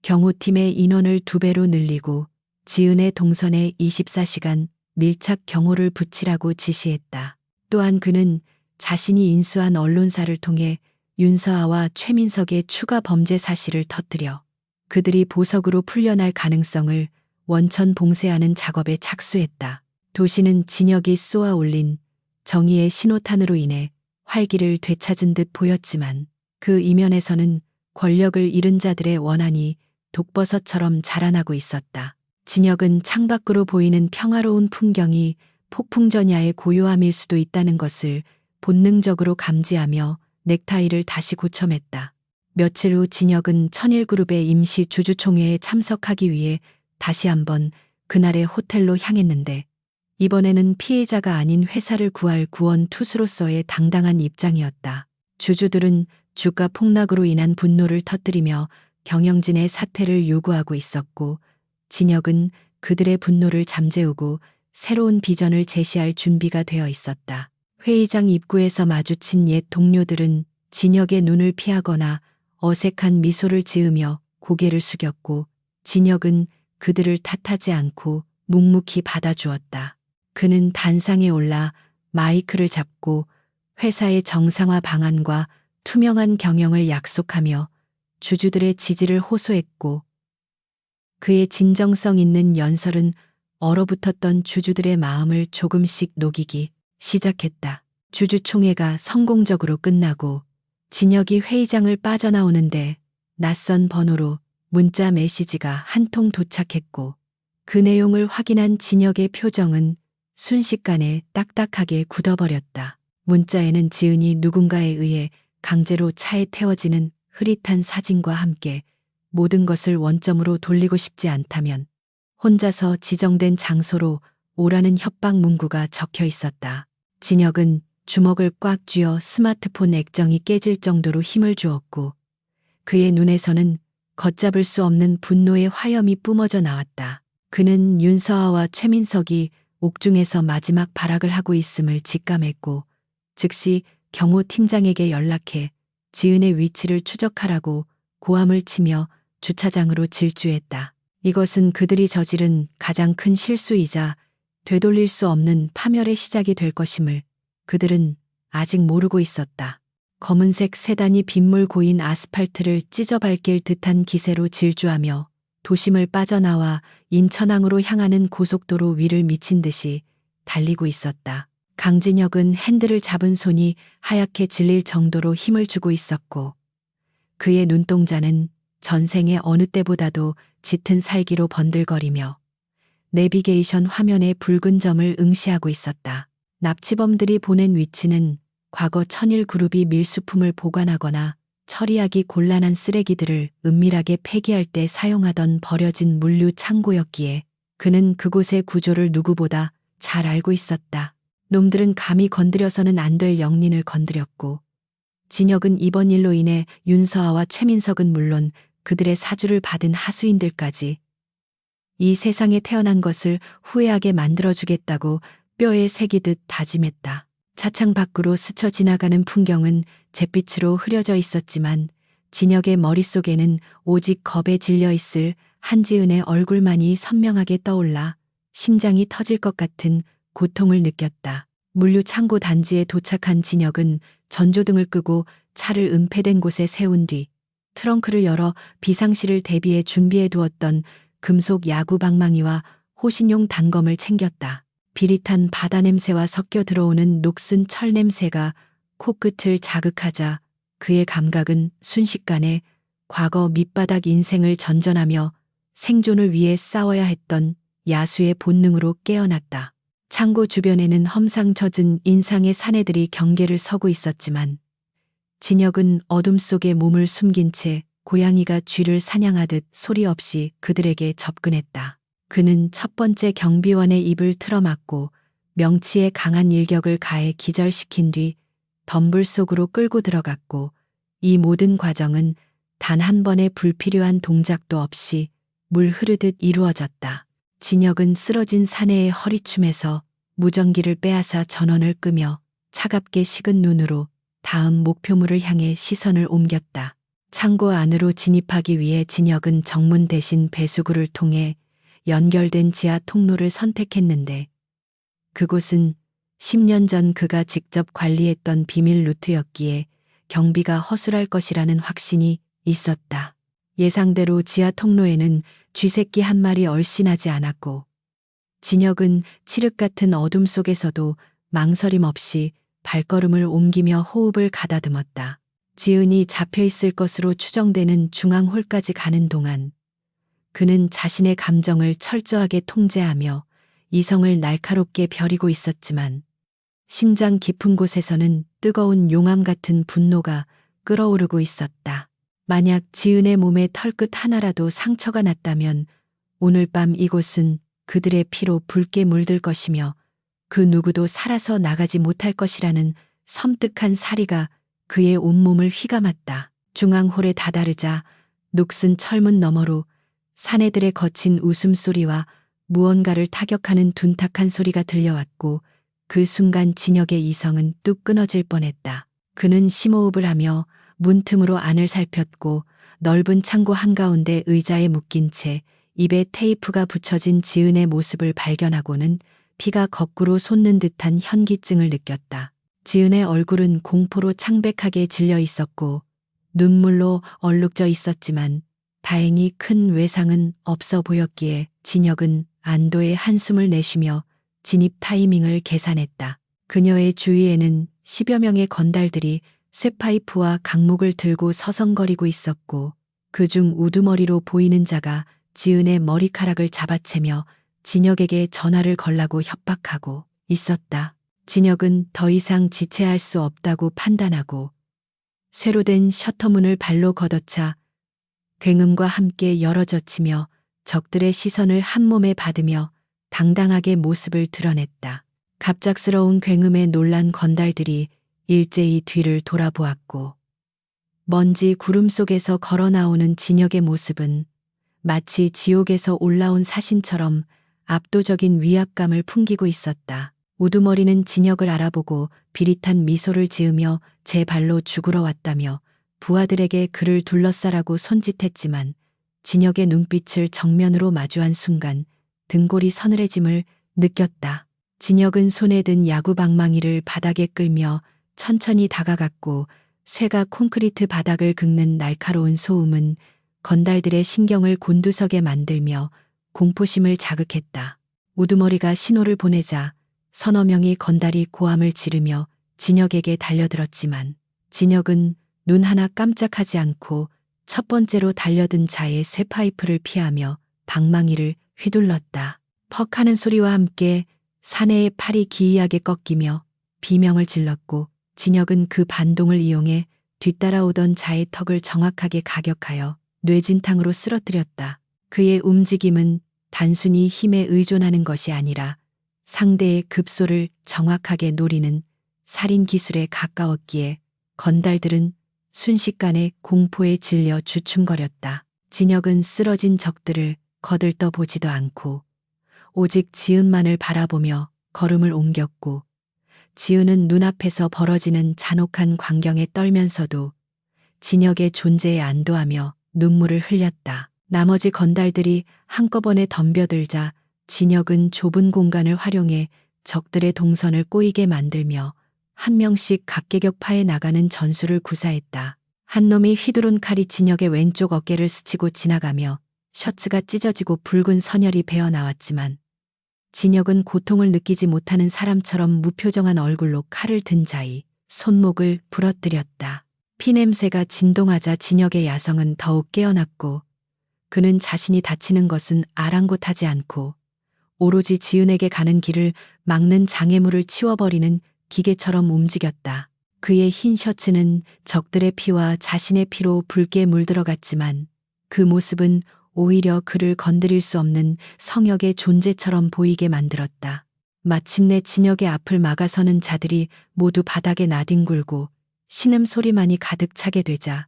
경호팀의 인원을 2배로 늘리고 지은의 동선에 24시간 밀착 경호를 붙이라고 지시했다. 또한 그는 자신이 인수한 언론사를 통해 윤서아와 최민석의 추가 범죄 사실을 터뜨려 그들이 보석으로 풀려날 가능성을 원천 봉쇄하는 작업에 착수했다. 도시는 진혁이 쏘아 올린 정의의 신호탄으로 인해 활기를 되찾은 듯 보였지만, 그 이면에서는 권력을 잃은 자들의 원한이 독버섯처럼 자라나고 있었다. 진혁은 창밖으로 보이는 평화로운 풍경이 폭풍전야의 고요함일 수도 있다는 것을 본능적으로 감지하며 넥타이를 다시 고쳐맸다. 며칠 후 진혁은 천일그룹의 임시 주주총회에 참석하기 위해 다시 한번 그날의 호텔로 향했는데, 이번에는 피해자가 아닌 회사를 구할 구원 투수로서의 당당한 입장이었다. 주주들은 주가 폭락으로 인한 분노를 터뜨리며 경영진의 사퇴를 요구하고 있었고, 진혁은 그들의 분노를 잠재우고 새로운 비전을 제시할 준비가 되어 있었다. 회의장 입구에서 마주친 옛 동료들은 진혁의 눈을 피하거나 어색한 미소를 지으며 고개를 숙였고, 진혁은 그들을 탓하지 않고 묵묵히 받아주었다. 그는 단상에 올라 마이크를 잡고 회사의 정상화 방안과 투명한 경영을 약속하며 주주들의 지지를 호소했고, 그의 진정성 있는 연설은 얼어붙었던 주주들의 마음을 조금씩 녹이기 시작했다. 주주총회가 성공적으로 끝나고 진혁이 회의장을 빠져나오는데 낯선 번호로 문자 메시지가 한 통 도착했고 그 내용을 확인한 진혁의 표정은 순식간에 딱딱하게 굳어버렸다. 문자에는 지은이 누군가에 의해 강제로 차에 태워지는 흐릿한 사진과 함께 모든 것을 원점으로 돌리고 싶지 않다면 혼자서 지정된 장소로 오라는 협박 문구가 적혀 있었다. 진혁은 주먹을 꽉 쥐어 스마트폰 액정이 깨질 정도로 힘을 주었고 그의 눈에서는 걷잡을 수 없는 분노의 화염이 뿜어져 나왔다. 그는 윤서아와 최민석이 옥중에서 마지막 발악을 하고 있음을 직감했고 즉시 경호 팀장에게 연락해 지은의 위치를 추적하라고 고함을 치며 주차장으로 질주했다. 이것은 그들이 저지른 가장 큰 실수이자 되돌릴 수 없는 파멸의 시작이 될 것임을 그들은 아직 모르고 있었다. 검은색 세단이 빗물 고인 아스팔트를 찢어밟길 듯한 기세로 질주하며 도심을 빠져나와 인천항으로 향하는 고속도로 위를 미친 듯이 달리고 있었다. 강진혁은 핸들을 잡은 손이 하얗게 질릴 정도로 힘을 주고 있었고 그의 눈동자는 전생의 어느 때보다도 짙은 살기로 번들거리며 내비게이션 화면의 붉은 점을 응시하고 있었다. 납치범들이 보낸 위치는 과거 천일그룹이 밀수품을 보관하거나 처리하기 곤란한 쓰레기들을 은밀하게 폐기할 때 사용하던 버려진 물류 창고였기에 그는 그곳의 구조를 누구보다 잘 알고 있었다. 놈들은 감히 건드려서는 안 될 영린을 건드렸고 진혁은 이번 일로 인해 윤서아와 최민석은 물론 그들의 사주를 받은 하수인들까지 이 세상에 태어난 것을 후회하게 만들어주겠다고 뼈에 새기듯 다짐했다. 차창 밖으로 스쳐 지나가는 풍경은 잿빛으로 흐려져 있었지만 진혁의 머릿속에는 오직 겁에 질려 있을 한지은의 얼굴만이 선명하게 떠올라 심장이 터질 것 같은 고통을 느꼈다. 물류 창고 단지에 도착한 진혁은 전조등을 끄고 차를 은폐된 곳에 세운 뒤 트렁크를 열어 비상시를 대비해 준비해 두었던 금속 야구 방망이와 호신용 단검을 챙겼다. 비릿한 바다 냄새와 섞여 들어오는 녹슨 철 냄새가 코끝을 자극하자 그의 감각은 순식간에 과거 밑바닥 인생을 전전하며 생존을 위해 싸워야 했던 야수의 본능으로 깨어났다. 창고 주변에는 험상궂은 인상의 사내들이 경계를 서고 있었지만 진혁은 어둠 속에 몸을 숨긴 채 고양이가 쥐를 사냥하듯 소리 없이 그들에게 접근했다. 그는 첫 번째 경비원의 입을 틀어막고 명치에 강한 일격을 가해 기절시킨 뒤 덤불 속으로 끌고 들어갔고 이 모든 과정은 단 한 번의 불필요한 동작도 없이 물 흐르듯 이루어졌다. 진혁은 쓰러진 사내의 허리춤에서 무전기를 빼앗아 전원을 끄며 차갑게 식은 눈으로 다음 목표물을 향해 시선을 옮겼다. 창고 안으로 진입하기 위해 진혁은 정문 대신 배수구를 통해 연결된 지하 통로를 선택했는데 그곳은 10년 전 그가 직접 관리했던 비밀 루트였기에 경비가 허술할 것이라는 확신이 있었다. 예상대로 지하 통로에는 쥐새끼 한 마리 얼씬하지 않았고 진혁은 칠흑 같은 어둠 속에서도 망설임 없이 발걸음을 옮기며 호흡을 가다듬었다. 지은이 잡혀 있을 것으로 추정되는 중앙홀까지 가는 동안 그는 자신의 감정을 철저하게 통제하며 이성을 날카롭게 벼리고 있었지만 심장 깊은 곳에서는 뜨거운 용암 같은 분노가 끓어오르고 있었다. 만약 지은의 몸에 털끝 하나라도 상처가 났다면 오늘 밤 이곳은 그들의 피로 붉게 물들 것이며 그 누구도 살아서 나가지 못할 것이라는 섬뜩한 사리가 그의 온몸을 휘감았다. 중앙홀에 다다르자 녹슨 철문 너머로 사내들의 거친 웃음소리와 무언가를 타격하는 둔탁한 소리가 들려왔고 그 순간 진혁의 이성은 뚝 끊어질 뻔했다. 그는 심호흡을 하며 문틈으로 안을 살폈고 넓은 창고 한가운데 의자에 묶인 채 입에 테이프가 붙여진 지은의 모습을 발견하고는 피가 거꾸로 솟는 듯한 현기증을 느꼈다. 지은의 얼굴은 공포로 창백하게 질려 있었고 눈물로 얼룩져 있었지만 다행히 큰 외상은 없어 보였기에 진혁은 안도의 한숨을 내쉬며 진입 타이밍을 계산했다. 그녀의 주위에는 10여 명의 건달들이 쇠파이프와 강목을 들고 서성거리고 있었고 그중 우두머리로 보이는 자가 지은의 머리카락을 잡아채며 진혁에게 전화를 걸라고 협박하고 있었다. 진혁은 더 이상 지체할 수 없다고 판단하고 쇠로 된 셔터문을 발로 걷어차 굉음과 함께 열어젖히며 적들의 시선을 한몸에 받으며 당당하게 모습을 드러냈다. 갑작스러운 굉음에 놀란 건달들이 일제히 뒤를 돌아보았고 먼지 구름 속에서 걸어 나오는 진혁의 모습은 마치 지옥에서 올라온 사신처럼 압도적인 위압감을 풍기고 있었다. 우두머리는 진혁을 알아보고 비릿한 미소를 지으며 제 발로 죽으러 왔다며 부하들에게 그를 둘러싸라고 손짓했지만 진혁의 눈빛을 정면으로 마주한 순간 등골이 서늘해짐을 느꼈다. 진혁은 손에 든 야구 방망이를 바닥에 끌며 천천히 다가갔고 쇠가 콘크리트 바닥을 긁는 날카로운 소음은 건달들의 신경을 곤두서게 만들며 공포심을 자극했다. 우두머리가 신호를 보내자 서너 명의 건달이 고함을 지르며 진혁에게 달려들었지만 진혁은 눈 하나 깜짝하지 않고 첫 번째로 달려든 자의 쇠파이프를 피하며 방망이를 휘둘렀다. 퍽 하는 소리와 함께 사내의 팔이 기이하게 꺾이며 비명을 질렀고 진혁은 그 반동을 이용해 뒤따라오던 자의 턱을 정확하게 가격하여 뇌진탕으로 쓰러뜨렸다. 그의 움직임은 단순히 힘에 의존하는 것이 아니라 상대의 급소를 정확하게 노리는 살인 기술에 가까웠기에 건달들은 순식간에 공포에 질려 주춤거렸다. 진혁은 쓰러진 적들을 거들떠 보지도 않고 오직 지은만을 바라보며 걸음을 옮겼고 지은은 눈앞에서 벌어지는 잔혹한 광경에 떨면서도 진혁의 존재에 안도하며 눈물을 흘렸다. 나머지 건달들이 한꺼번에 덤벼들자 진혁은 좁은 공간을 활용해 적들의 동선을 꼬이게 만들며 한 명씩 각계격파해 나가는 전술을 구사했다. 한 놈이 휘두른 칼이 진혁의 왼쪽 어깨를 스치고 지나가며 셔츠가 찢어지고 붉은 선혈이 배어 나왔지만 진혁은 고통을 느끼지 못하는 사람처럼 무표정한 얼굴로 칼을 든 자의 손목을 부러뜨렸다. 피냄새가 진동하자 진혁의 야성은 더욱 깨어났고 그는 자신이 다치는 것은 아랑곳하지 않고 오로지 지은에게 가는 길을 막는 장애물을 치워버리는 기계처럼 움직였다. 그의 흰 셔츠는 적들의 피와 자신의 피로 붉게 물들어갔지만 그 모습은 오히려 그를 건드릴 수 없는 성역의 존재처럼 보이게 만들었다. 마침내 진혁의 앞을 막아서는 자들이 모두 바닥에 나뒹굴고 신음 소리만이 가득 차게 되자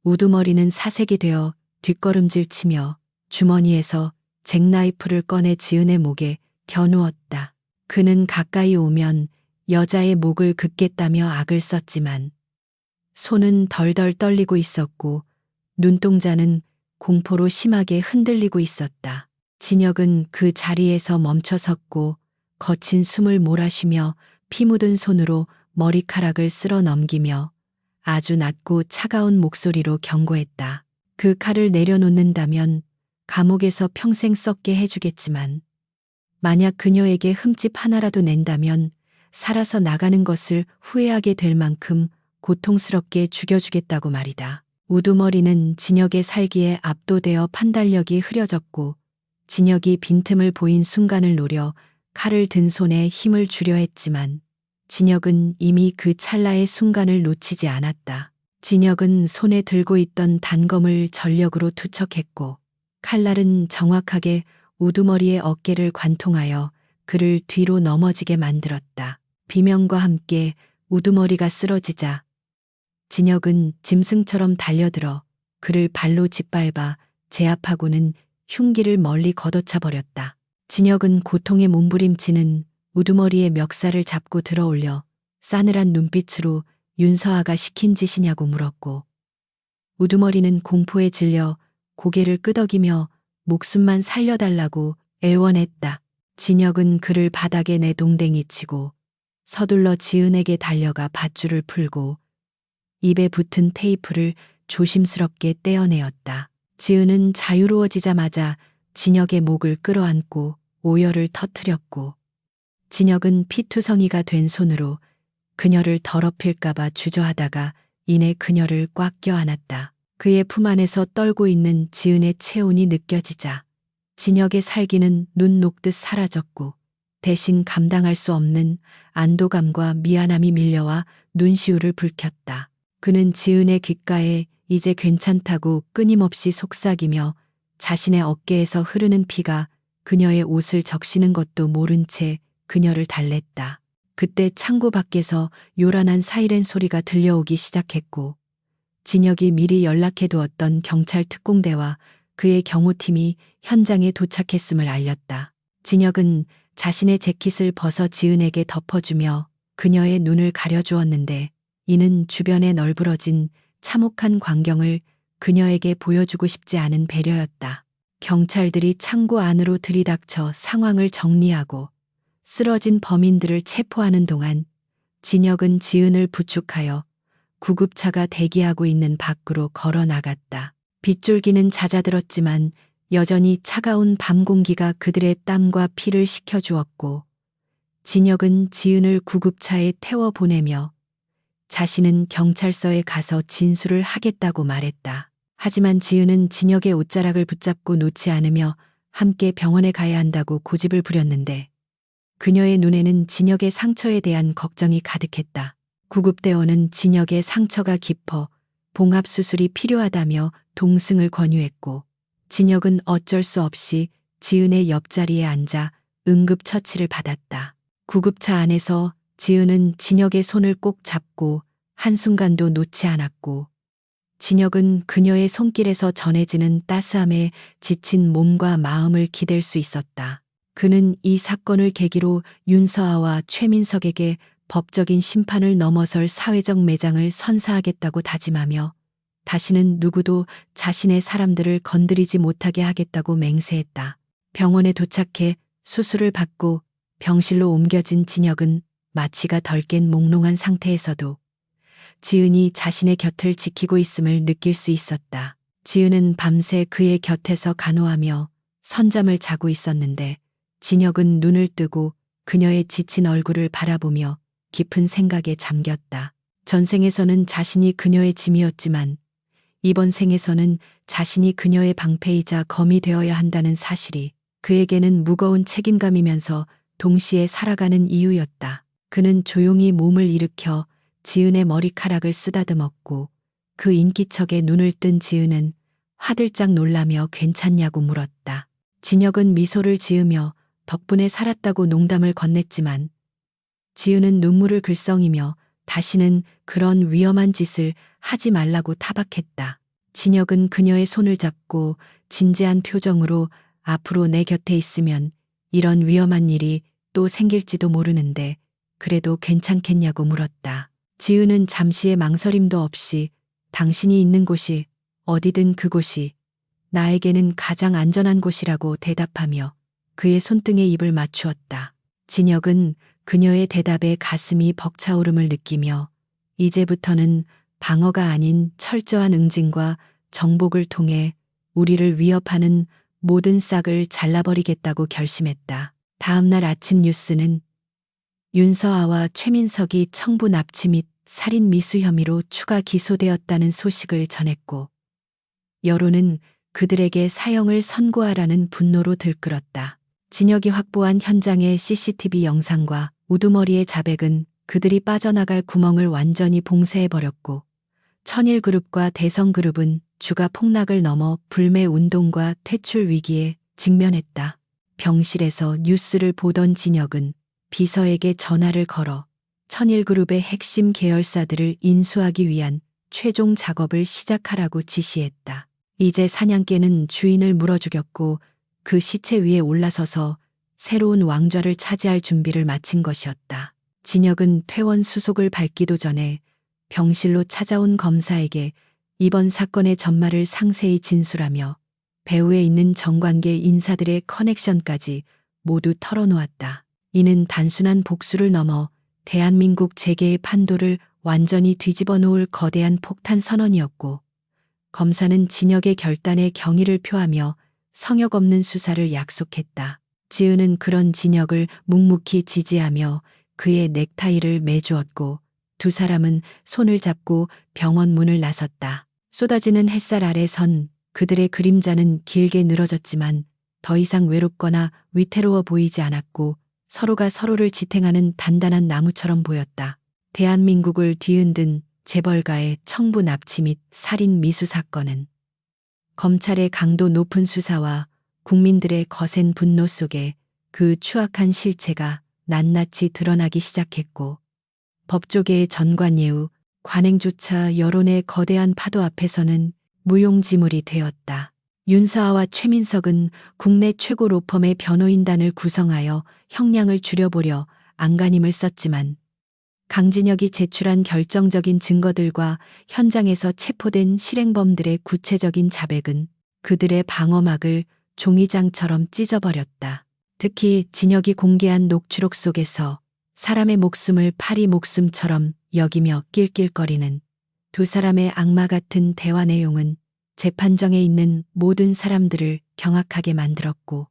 우두머리는 사색이 되어 뒷걸음질 치며 주머니에서 잭나이프를 꺼내 지은의 목에 겨누었다. 그는 가까이 오면 여자의 목을 긋겠다며 악을 썼지만 손은 덜덜 떨리고 있었고 눈동자는 공포로 심하게 흔들리고 있었다. 진혁은 그 자리에서 멈춰 섰고 거친 숨을 몰아쉬며 피 묻은 손으로 머리카락을 쓸어 넘기며 아주 낮고 차가운 목소리로 경고했다. 그 칼을 내려놓는다면 감옥에서 평생 썩게 해주겠지만 만약 그녀에게 흠집 하나라도 낸다면 살아서 나가는 것을 후회하게 될 만큼 고통스럽게 죽여주겠다고 말이다. 우두머리는 진혁의 살기에 압도되어 판단력이 흐려졌고 진혁이 빈틈을 보인 순간을 노려 칼을 든 손에 힘을 주려 했지만 진혁은 이미 그 찰나의 순간을 놓치지 않았다. 진혁은 손에 들고 있던 단검을 전력으로 투척했고 칼날은 정확하게 우두머리의 어깨를 관통하여 그를 뒤로 넘어지게 만들었다. 비명과 함께 우두머리가 쓰러지자 진혁은 짐승처럼 달려들어 그를 발로 짓밟아 제압하고는 흉기를 멀리 걷어차 버렸다. 진혁은 고통에 몸부림치는 우두머리의 멱살을 잡고 들어올려 싸늘한 눈빛으로 윤서아가 시킨 짓이냐고 물었고 우두머리는 공포에 질려 고개를 끄덕이며 목숨만 살려달라고 애원했다. 진혁은 그를 바닥에 내동댕이 치고 서둘러 지은에게 달려가 밧줄을 풀고 입에 붙은 테이프를 조심스럽게 떼어내었다. 지은은 자유로워지자마자 진혁의 목을 끌어안고 오열을 터뜨렸고 진혁은 피투성이가 된 손으로 그녀를 더럽힐까봐 주저하다가 이내 그녀를 꽉 껴안았다. 그의 품 안에서 떨고 있는 지은의 체온이 느껴지자 진혁의 살기는 눈 녹듯 사라졌고 대신 감당할 수 없는 안도감과 미안함이 밀려와 눈시울을 붉혔다. 그는 지은의 귓가에 이제 괜찮다고 끊임없이 속삭이며 자신의 어깨에서 흐르는 피가 그녀의 옷을 적시는 것도 모른 채 그녀를 달랬다. 그때 창고 밖에서 요란한 사이렌 소리가 들려오기 시작했고 진혁이 미리 연락해두었던 경찰 특공대와 그의 경호팀이 현장에 도착했음을 알렸다. 진혁은 자신의 재킷을 벗어 지은에게 덮어주며 그녀의 눈을 가려주었는데 이는 주변에 널브러진 참혹한 광경을 그녀에게 보여주고 싶지 않은 배려였다. 경찰들이 창고 안으로 들이닥쳐 상황을 정리하고 쓰러진 범인들을 체포하는 동안 진혁은 지은을 부축하여 구급차가 대기하고 있는 밖으로 걸어 나갔다. 빗줄기는 잦아들었지만 여전히 차가운 밤 공기가 그들의 땀과 피를 식혀주었고 진혁은 지은을 구급차에 태워 보내며 자신은 경찰서에 가서 진술을 하겠다고 말했다. 하지만 지은은 진혁의 옷자락을 붙잡고 놓지 않으며 함께 병원에 가야 한다고 고집을 부렸는데 그녀의 눈에는 진혁의 상처에 대한 걱정이 가득했다. 구급대원은 진혁의 상처가 깊어 봉합수술이 필요하다며 동승을 권유했고 진혁은 어쩔 수 없이 지은의 옆자리에 앉아 응급처치를 받았다. 구급차 안에서 지은은 진혁의 손을 꼭 잡고 한순간도 놓지 않았고 진혁은 그녀의 손길에서 전해지는 따스함에 지친 몸과 마음을 기댈 수 있었다. 그는 이 사건을 계기로 윤서아와 최민석에게 법적인 심판을 넘어설 사회적 매장을 선사하겠다고 다짐하며 다시는 누구도 자신의 사람들을 건드리지 못하게 하겠다고 맹세했다. 병원에 도착해 수술을 받고 병실로 옮겨진 진혁은 마취가 덜 깬 몽롱한 상태에서도 지은이 자신의 곁을 지키고 있음을 느낄 수 있었다. 지은은 밤새 그의 곁에서 간호하며 선잠을 자고 있었는데 진혁은 눈을 뜨고 그녀의 지친 얼굴을 바라보며 깊은 생각에 잠겼다. 전생에서는 자신이 그녀의 짐이었지만 이번 생에서는 자신이 그녀의 방패이자 검이 되어야 한다는 사실이 그에게는 무거운 책임감이면서 동시에 살아가는 이유였다. 그는 조용히 몸을 일으켜 지은의 머리카락을 쓰다듬었고 그 인기척에 눈을 뜬 지은은 화들짝 놀라며 괜찮냐고 물었다. 진혁은 미소를 지으며 덕분에 살았다고 농담을 건넸지만 지은은 눈물을 글썽이며 다시는 그런 위험한 짓을 하지 말라고 타박했다. 진혁은 그녀의 손을 잡고 진지한 표정으로 앞으로 내 곁에 있으면 이런 위험한 일이 또 생길지도 모르는데 그래도 괜찮겠냐고 물었다. 지은은 잠시의 망설임도 없이 당신이 있는 곳이 어디든 그곳이 나에게는 가장 안전한 곳이라고 대답하며 그의 손등에 입을 맞추었다. 진혁은 그녀의 대답에 가슴이 벅차오름을 느끼며 이제부터는 방어가 아닌 철저한 응징과 정복을 통해 우리를 위협하는 모든 싹을 잘라버리겠다고 결심했다. 다음 날 아침 뉴스는 윤서아와 최민석이 청부 납치 및 살인 미수 혐의로 추가 기소되었다는 소식을 전했고 여론은 그들에게 사형을 선고하라는 분노로 들끓었다. 진혁이 확보한 현장의 CCTV 영상과 우두머리의 자백은 그들이 빠져나갈 구멍을 완전히 봉쇄해버렸고 천일그룹과 대성그룹은 주가 폭락을 넘어 불매 운동과 퇴출 위기에 직면했다. 병실에서 뉴스를 보던 진혁은 비서에게 전화를 걸어 천일그룹의 핵심 계열사들을 인수하기 위한 최종 작업을 시작하라고 지시했다. 이제 사냥개는 주인을 물어 죽였고 그 시체 위에 올라서서 새로운 왕좌를 차지할 준비를 마친 것이었다. 진혁은 퇴원 수속을 밟기도 전에 병실로 찾아온 검사에게 이번 사건의 전말을 상세히 진술하며 배후에 있는 정관계 인사들의 커넥션까지 모두 털어놓았다. 이는 단순한 복수를 넘어 대한민국 재계의 판도를 완전히 뒤집어 놓을 거대한 폭탄 선언이었고 검사는 진혁의 결단에 경의를 표하며 성역 없는 수사를 약속했다. 지은은 그런 진혁을 묵묵히 지지하며 그의 넥타이를 매주었고 두 사람은 손을 잡고 병원 문을 나섰다. 쏟아지는 햇살 아래 선 그들의 그림자는 길게 늘어졌지만 더 이상 외롭거나 위태로워 보이지 않았고 서로가 서로를 지탱하는 단단한 나무처럼 보였다. 대한민국을 뒤흔든 재벌가의 청부 납치 및 살인 미수 사건은 검찰의 강도 높은 수사와 국민들의 거센 분노 속에 그 추악한 실체가 낱낱이 드러나기 시작했고 법조계의 전관예우, 관행조차 여론의 거대한 파도 앞에서는 무용지물이 되었다. 윤서아와 최민석은 국내 최고 로펌의 변호인단을 구성하여 형량을 줄여보려 안간힘을 썼지만 강진혁이 제출한 결정적인 증거들과 현장에서 체포된 실행범들의 구체적인 자백은 그들의 방어막을 종이장처럼 찢어버렸다. 특히 진혁이 공개한 녹취록 속에서 사람의 목숨을 파리 목숨처럼 여기며 낄낄거리는 두 사람의 악마 같은 대화 내용은 재판정에 있는 모든 사람들을 경악하게 만들었고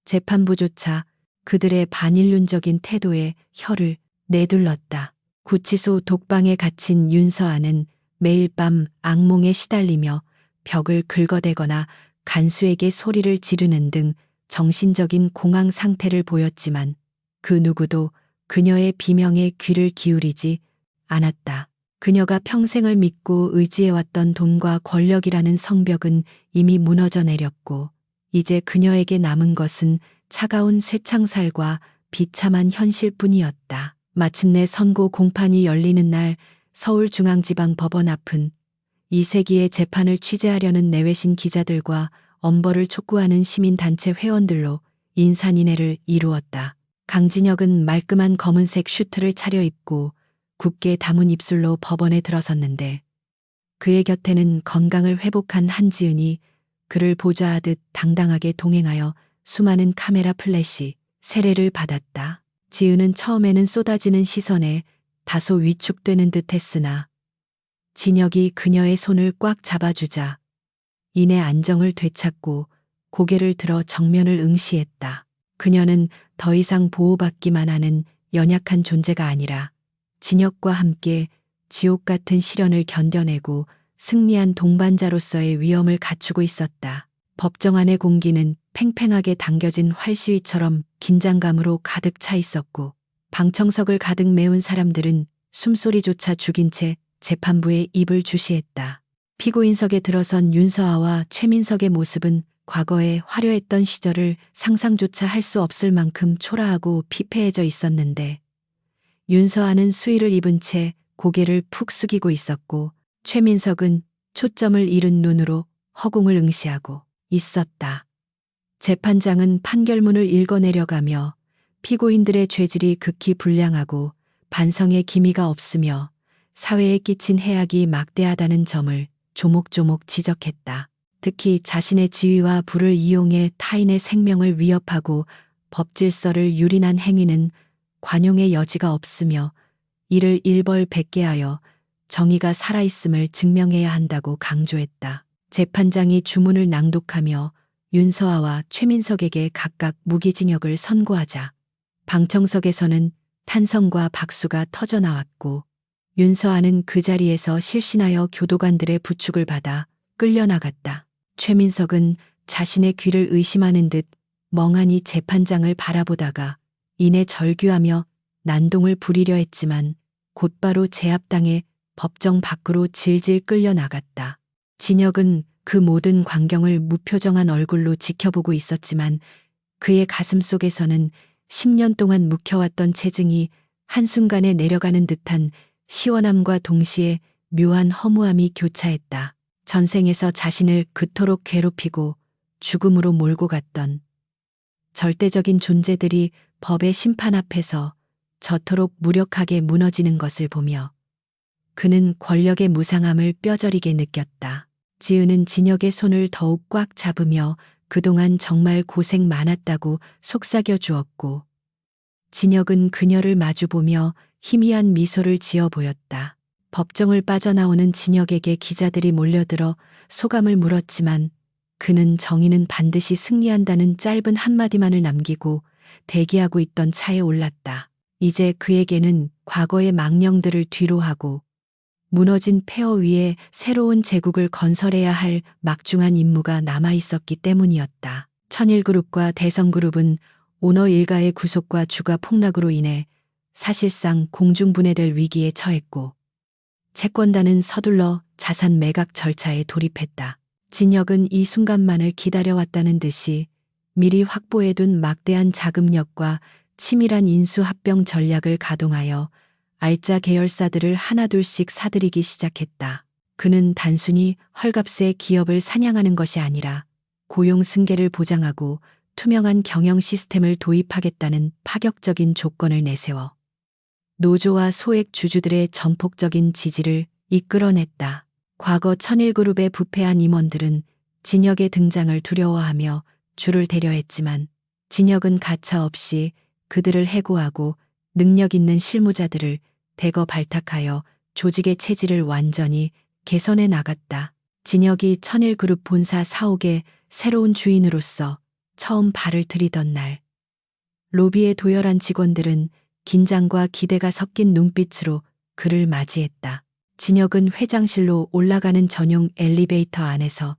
재판부조차 그들의 반인륜적인 태도에 혀를 내둘렀다. 구치소 독방에 갇힌 윤서아는 매일 밤 악몽에 시달리며 벽을 긁어대거나 간수에게 소리를 지르는 등 정신적인 공황 상태를 보였지만 그 누구도 그녀의 비명에 귀를 기울이지 않았다. 그녀가 평생을 믿고 의지해왔던 돈과 권력이라는 성벽은 이미 무너져 내렸고 이제 그녀에게 남은 것은 차가운 쇠창살과 비참한 현실뿐이었다. 마침내 선고 공판이 열리는 날 서울중앙지방법원 앞은 이세기의 재판을 취재하려는 내외신 기자들과 엄벌을 촉구하는 시민단체 회원들로 인산인해를 이루었다. 강진혁은 말끔한 검은색 슈트를 차려입고 굽게 담은 입술로 법원에 들어섰는데 그의 곁에는 건강을 회복한 한지은이 그를 보좌하듯 당당하게 동행하여 수많은 카메라 플래시, 세례를 받았다. 지은은 처음에는 쏟아지는 시선에 다소 위축되는 듯 했으나 진혁이 그녀의 손을 꽉 잡아주자 이내 안정을 되찾고 고개를 들어 정면을 응시했다. 그녀는 더 이상 보호받기만 하는 연약한 존재가 아니라 진혁과 함께 지옥 같은 시련을 견뎌내고 승리한 동반자로서의 위엄을 갖추고 있었다. 법정 안의 공기는 팽팽하게 당겨진 활시위처럼 긴장감으로 가득 차 있었고 방청석을 가득 메운 사람들은 숨소리조차 죽인 채 재판부에 입을 주시했다. 피고인석에 들어선 윤서아와 최민석의 모습은 과거에 화려했던 시절을 상상조차 할 수 없을 만큼 초라하고 피폐해져 있었는데 윤서아는 수의를 입은 채 고개를 푹 숙이고 있었고 최민석은 초점을 잃은 눈으로 허공을 응시하고 있었다. 재판장은 판결문을 읽어내려가며 피고인들의 죄질이 극히 불량하고 반성의 기미가 없으며 사회에 끼친 해악이 막대하다는 점을 조목조목 지적했다. 특히 자신의 지위와 부를 이용해 타인의 생명을 위협하고 법질서를 유린한 행위는 관용의 여지가 없으며 이를 일벌백계하여 정의가 살아있음을 증명해야 한다고 강조했다. 재판장이 주문을 낭독하며 윤서아와 최민석에게 각각 무기징역을 선고하자 방청석에서는 탄성과 박수가 터져나왔고 윤서아는 그 자리에서 실신하여 교도관들의 부축을 받아 끌려나갔다. 최민석은 자신의 귀를 의심하는 듯 멍하니 재판장을 바라보다가 이내 절규하며 난동을 부리려 했지만 곧바로 제압당해 법정 밖으로 질질 끌려나갔다. 진혁은 그 모든 광경을 무표정한 얼굴로 지켜보고 있었지만 그의 가슴 속에서는 10년 동안 묵혀왔던 체증이 한순간에 내려가는 듯한 시원함과 동시에 묘한 허무함이 교차했다. 전생에서 자신을 그토록 괴롭히고 죽음으로 몰고 갔던 절대적인 존재들이 법의 심판 앞에서 저토록 무력하게 무너지는 것을 보며 그는 권력의 무상함을 뼈저리게 느꼈다. 지은은 진혁의 손을 더욱 꽉 잡으며 그동안 정말 고생 많았다고 속삭여 주었고 진혁은 그녀를 마주보며 희미한 미소를 지어 보였다. 법정을 빠져나오는 진혁에게 기자들이 몰려들어 소감을 물었지만 그는 정의는 반드시 승리한다는 짧은 한마디만을 남기고 대기하고 있던 차에 올랐다. 이제 그에게는 과거의 망령들을 뒤로하고 무너진 폐허 위에 새로운 제국을 건설해야 할 막중한 임무가 남아 있었기 때문이었다. 천일그룹과 대성그룹은 오너 일가의 구속과 주가 폭락으로 인해 사실상 공중분해될 위기에 처했고, 채권단은 서둘러 자산 매각 절차에 돌입했다. 진혁은 이 순간만을 기다려왔다는 듯이 미리 확보해둔 막대한 자금력과 치밀한 인수합병 전략을 가동하여 알짜 계열사들을 하나둘씩 사들이기 시작했다. 그는 단순히 헐값에 기업을 사냥하는 것이 아니라 고용 승계를 보장하고 투명한 경영 시스템을 도입하겠다는 파격적인 조건을 내세워 노조와 소액 주주들의 전폭적인 지지를 이끌어냈다. 과거 천일그룹의 부패한 임원들은 진혁의 등장을 두려워하며 줄을 대려 했지만, 진혁은 가차없이 그들을 해고하고 능력 있는 실무자들을 대거 발탁하여 조직의 체질을 완전히 개선해 나갔다. 진혁이 천일그룹 본사 사옥의 새로운 주인으로서 처음 발을 들이던 날, 로비에 도열한 직원들은 긴장과 기대가 섞인 눈빛으로 그를 맞이했다. 진혁은 회장실로 올라가는 전용 엘리베이터 안에서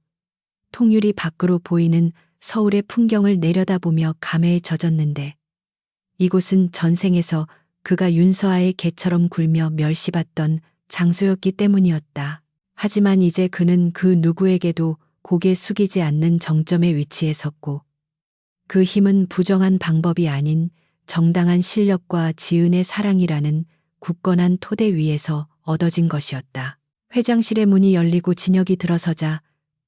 통유리 밖으로 보이는 서울의 풍경을 내려다보며 감회에 젖었는데, 이곳은 전생에서 그가 윤서아의 개처럼 굴며 멸시받던 장소였기 때문이었다. 하지만 이제 그는 그 누구에게도 고개 숙이지 않는 정점에 위치해 섰고, 그 힘은 부정한 방법이 아닌 정당한 실력과 지은의 사랑이라는 굳건한 토대 위에서 얻어진 것이었다. 회장실의 문이 열리고 진혁이 들어서자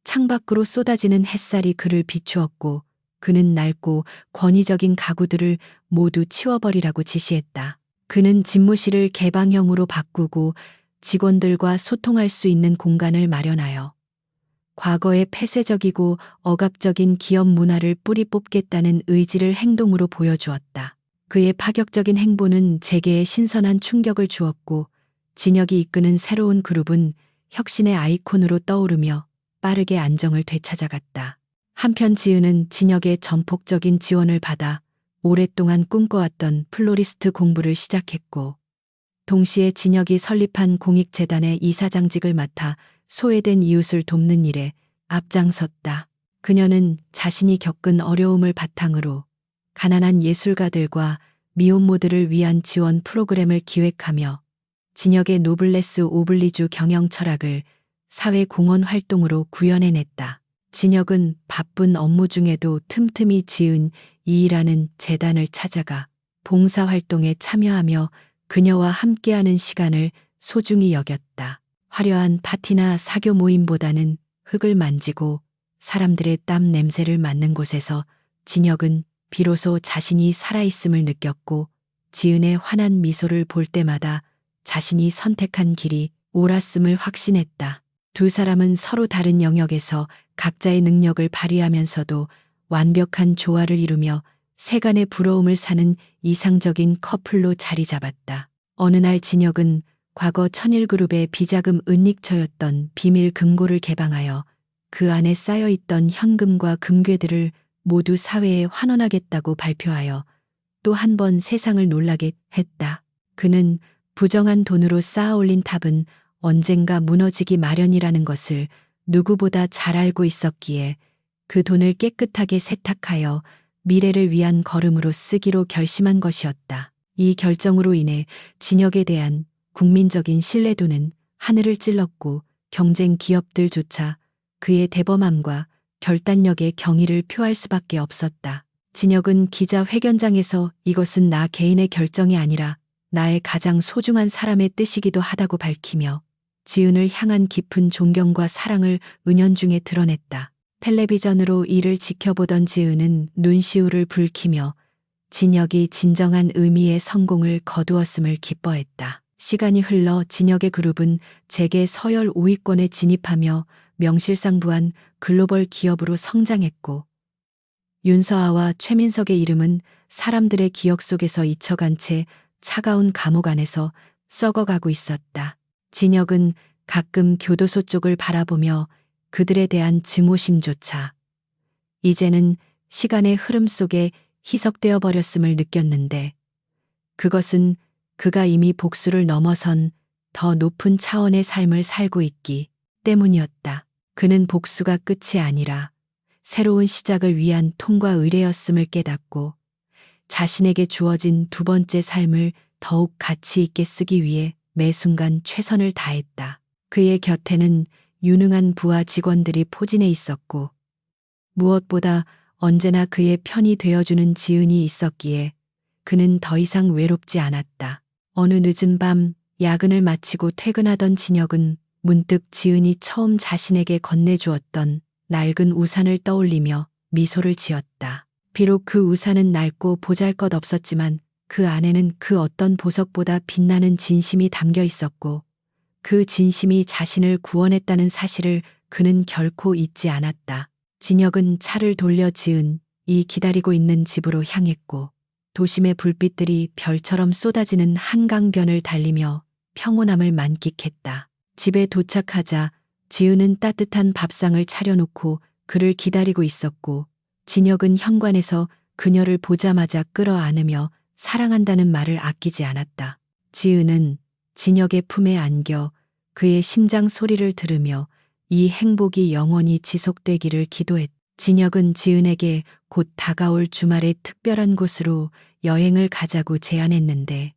창밖으로 쏟아지는 햇살이 그를 비추었고, 그는 낡고 권위적인 가구들을 모두 치워버리라고 지시했다. 그는 집무실을 개방형으로 바꾸고 직원들과 소통할 수 있는 공간을 마련하여 과거의 폐쇄적이고 억압적인 기업 문화를 뿌리 뽑겠다는 의지를 행동으로 보여주었다. 그의 파격적인 행보는 재계에 신선한 충격을 주었고, 진혁이 이끄는 새로운 그룹은 혁신의 아이콘으로 떠오르며 빠르게 안정을 되찾아갔다. 한편 지은은 진혁의 전폭적인 지원을 받아 오랫동안 꿈꿔왔던 플로리스트 공부를 시작했고, 동시에 진혁이 설립한 공익재단의 이사장직을 맡아 소외된 이웃을 돕는 일에 앞장섰다. 그녀는 자신이 겪은 어려움을 바탕으로 가난한 예술가들과 미혼모들을 위한 지원 프로그램을 기획하며 진혁의 노블레스 오블리주 경영 철학을 사회 공헌 활동으로 구현해냈다. 진혁은 바쁜 업무 중에도 틈틈이 지은 이이라는 재단을 찾아가 봉사활동에 참여하며 그녀와 함께하는 시간을 소중히 여겼다. 화려한 파티나 사교 모임보다는 흙을 만지고 사람들의 땀 냄새를 맡는 곳에서 진혁은 비로소 자신이 살아있음을 느꼈고, 지은의 환한 미소를 볼 때마다 자신이 선택한 길이 옳았음을 확신했다. 두 사람은 서로 다른 영역에서 각자의 능력을 발휘하면서도 완벽한 조화를 이루며 세간의 부러움을 사는 이상적인 커플로 자리 잡았다. 어느 날 진혁은 과거 천일그룹의 비자금 은닉처였던 비밀 금고를 개방하여 그 안에 쌓여있던 현금과 금괴들을 모두 사회에 환원하겠다고 발표하여 또 한 번 세상을 놀라게 했다. 그는 부정한 돈으로 쌓아올린 탑은 언젠가 무너지기 마련이라는 것을 누구보다 잘 알고 있었기에 그 돈을 깨끗하게 세탁하여 미래를 위한 걸음으로 쓰기로 결심한 것이었다. 이 결정으로 인해 진혁에 대한 국민적인 신뢰도는 하늘을 찔렀고, 경쟁 기업들조차 그의 대범함과 결단력에 경의를 표할 수밖에 없었다. 진혁은 기자회견장에서 이것은 나 개인의 결정이 아니라 나의 가장 소중한 사람의 뜻이기도 하다고 밝히며 지은을 향한 깊은 존경과 사랑을 은연중에 드러냈다. 텔레비전으로 이를 지켜보던 지은은 눈시울을 붉히며 진혁이 진정한 의미의 성공을 거두었음을 기뻐했다. 시간이 흘러 진혁의 그룹은 재계 서열 5위권에 진입하며 명실상부한 글로벌 기업으로 성장했고, 윤서아와 최민석의 이름은 사람들의 기억 속에서 잊혀간 채 차가운 감옥 안에서 썩어가고 있었다. 진혁은 가끔 교도소 쪽을 바라보며 그들에 대한 증오심조차 이제는 시간의 흐름 속에 희석되어 버렸음을 느꼈는데, 그것은 그가 이미 복수를 넘어선 더 높은 차원의 삶을 살고 있기 때문이었다. 그는 복수가 끝이 아니라 새로운 시작을 위한 통과 의례였음을 깨닫고 자신에게 주어진 두 번째 삶을 더욱 가치 있게 쓰기 위해 매 순간 최선을 다했다. 그의 곁에는 유능한 부하 직원들이 포진해 있었고 무엇보다 언제나 그의 편이 되어주는 지은이 있었기에 그는 더 이상 외롭지 않았다. 어느 늦은 밤 야근을 마치고 퇴근하던 진혁은 문득 지은이 처음 자신에게 건네주었던 낡은 우산을 떠올리며 미소를 지었다. 비록 그 우산은 낡고 보잘것없었지만 그 안에는 그 어떤 보석보다 빛나는 진심이 담겨 있었고 그 진심이 자신을 구원했다는 사실을 그는 결코 잊지 않았다. 진혁은 차를 돌려 지은 이 기다리고 있는 집으로 향했고 도심의 불빛들이 별처럼 쏟아지는 한강변을 달리며 평온함을 만끽했다. 집에 도착하자 지은은 따뜻한 밥상을 차려놓고 그를 기다리고 있었고 진혁은 현관에서 그녀를 보자마자 끌어안으며 사랑한다는 말을 아끼지 않았다. 지은은 진혁의 품에 안겨 그의 심장 소리를 들으며 이 행복이 영원히 지속되기를 기도했다. 진혁은 지은에게 곧 다가올 주말에 특별한 곳으로 여행을 가자고 제안했는데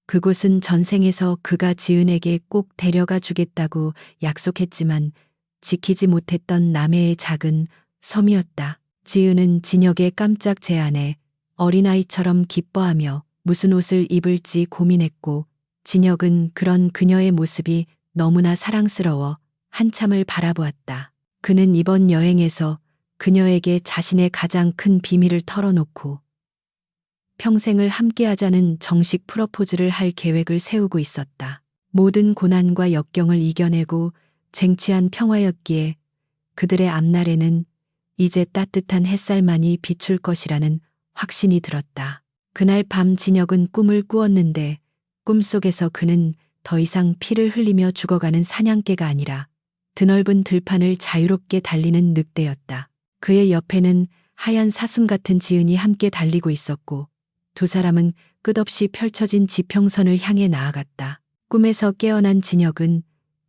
그곳은 전생에서 그가 지은에게 꼭 데려가 주겠다고 약속했지만 지키지 못했던 남해의 작은 섬이었다. 지은은 진혁의 깜짝 제안에 어린아이처럼 기뻐하며 무슨 옷을 입을지 고민했고 진혁은 그런 그녀의 모습이 너무나 사랑스러워 한참을 바라보았다. 그는 이번 여행에서 그녀에게 자신의 가장 큰 비밀을 털어놓고 평생을 함께하자는 정식 프러포즈를 할 계획을 세우고 있었다. 모든 고난과 역경을 이겨내고 쟁취한 평화였기에 그들의 앞날에는 이제 따뜻한 햇살만이 비출 것이라는 확신이 들었다. 그날 밤 진혁은 꿈을 꾸었는데 꿈속에서 그는 더 이상 피를 흘리며 죽어가는 사냥개가 아니라 드넓은 들판을 자유롭게 달리는 늑대였다. 그의 옆에는 하얀 사슴 같은 지은이 함께 달리고 있었고 두 사람은 끝없이 펼쳐진 지평선을 향해 나아갔다. 꿈에서 깨어난 진혁은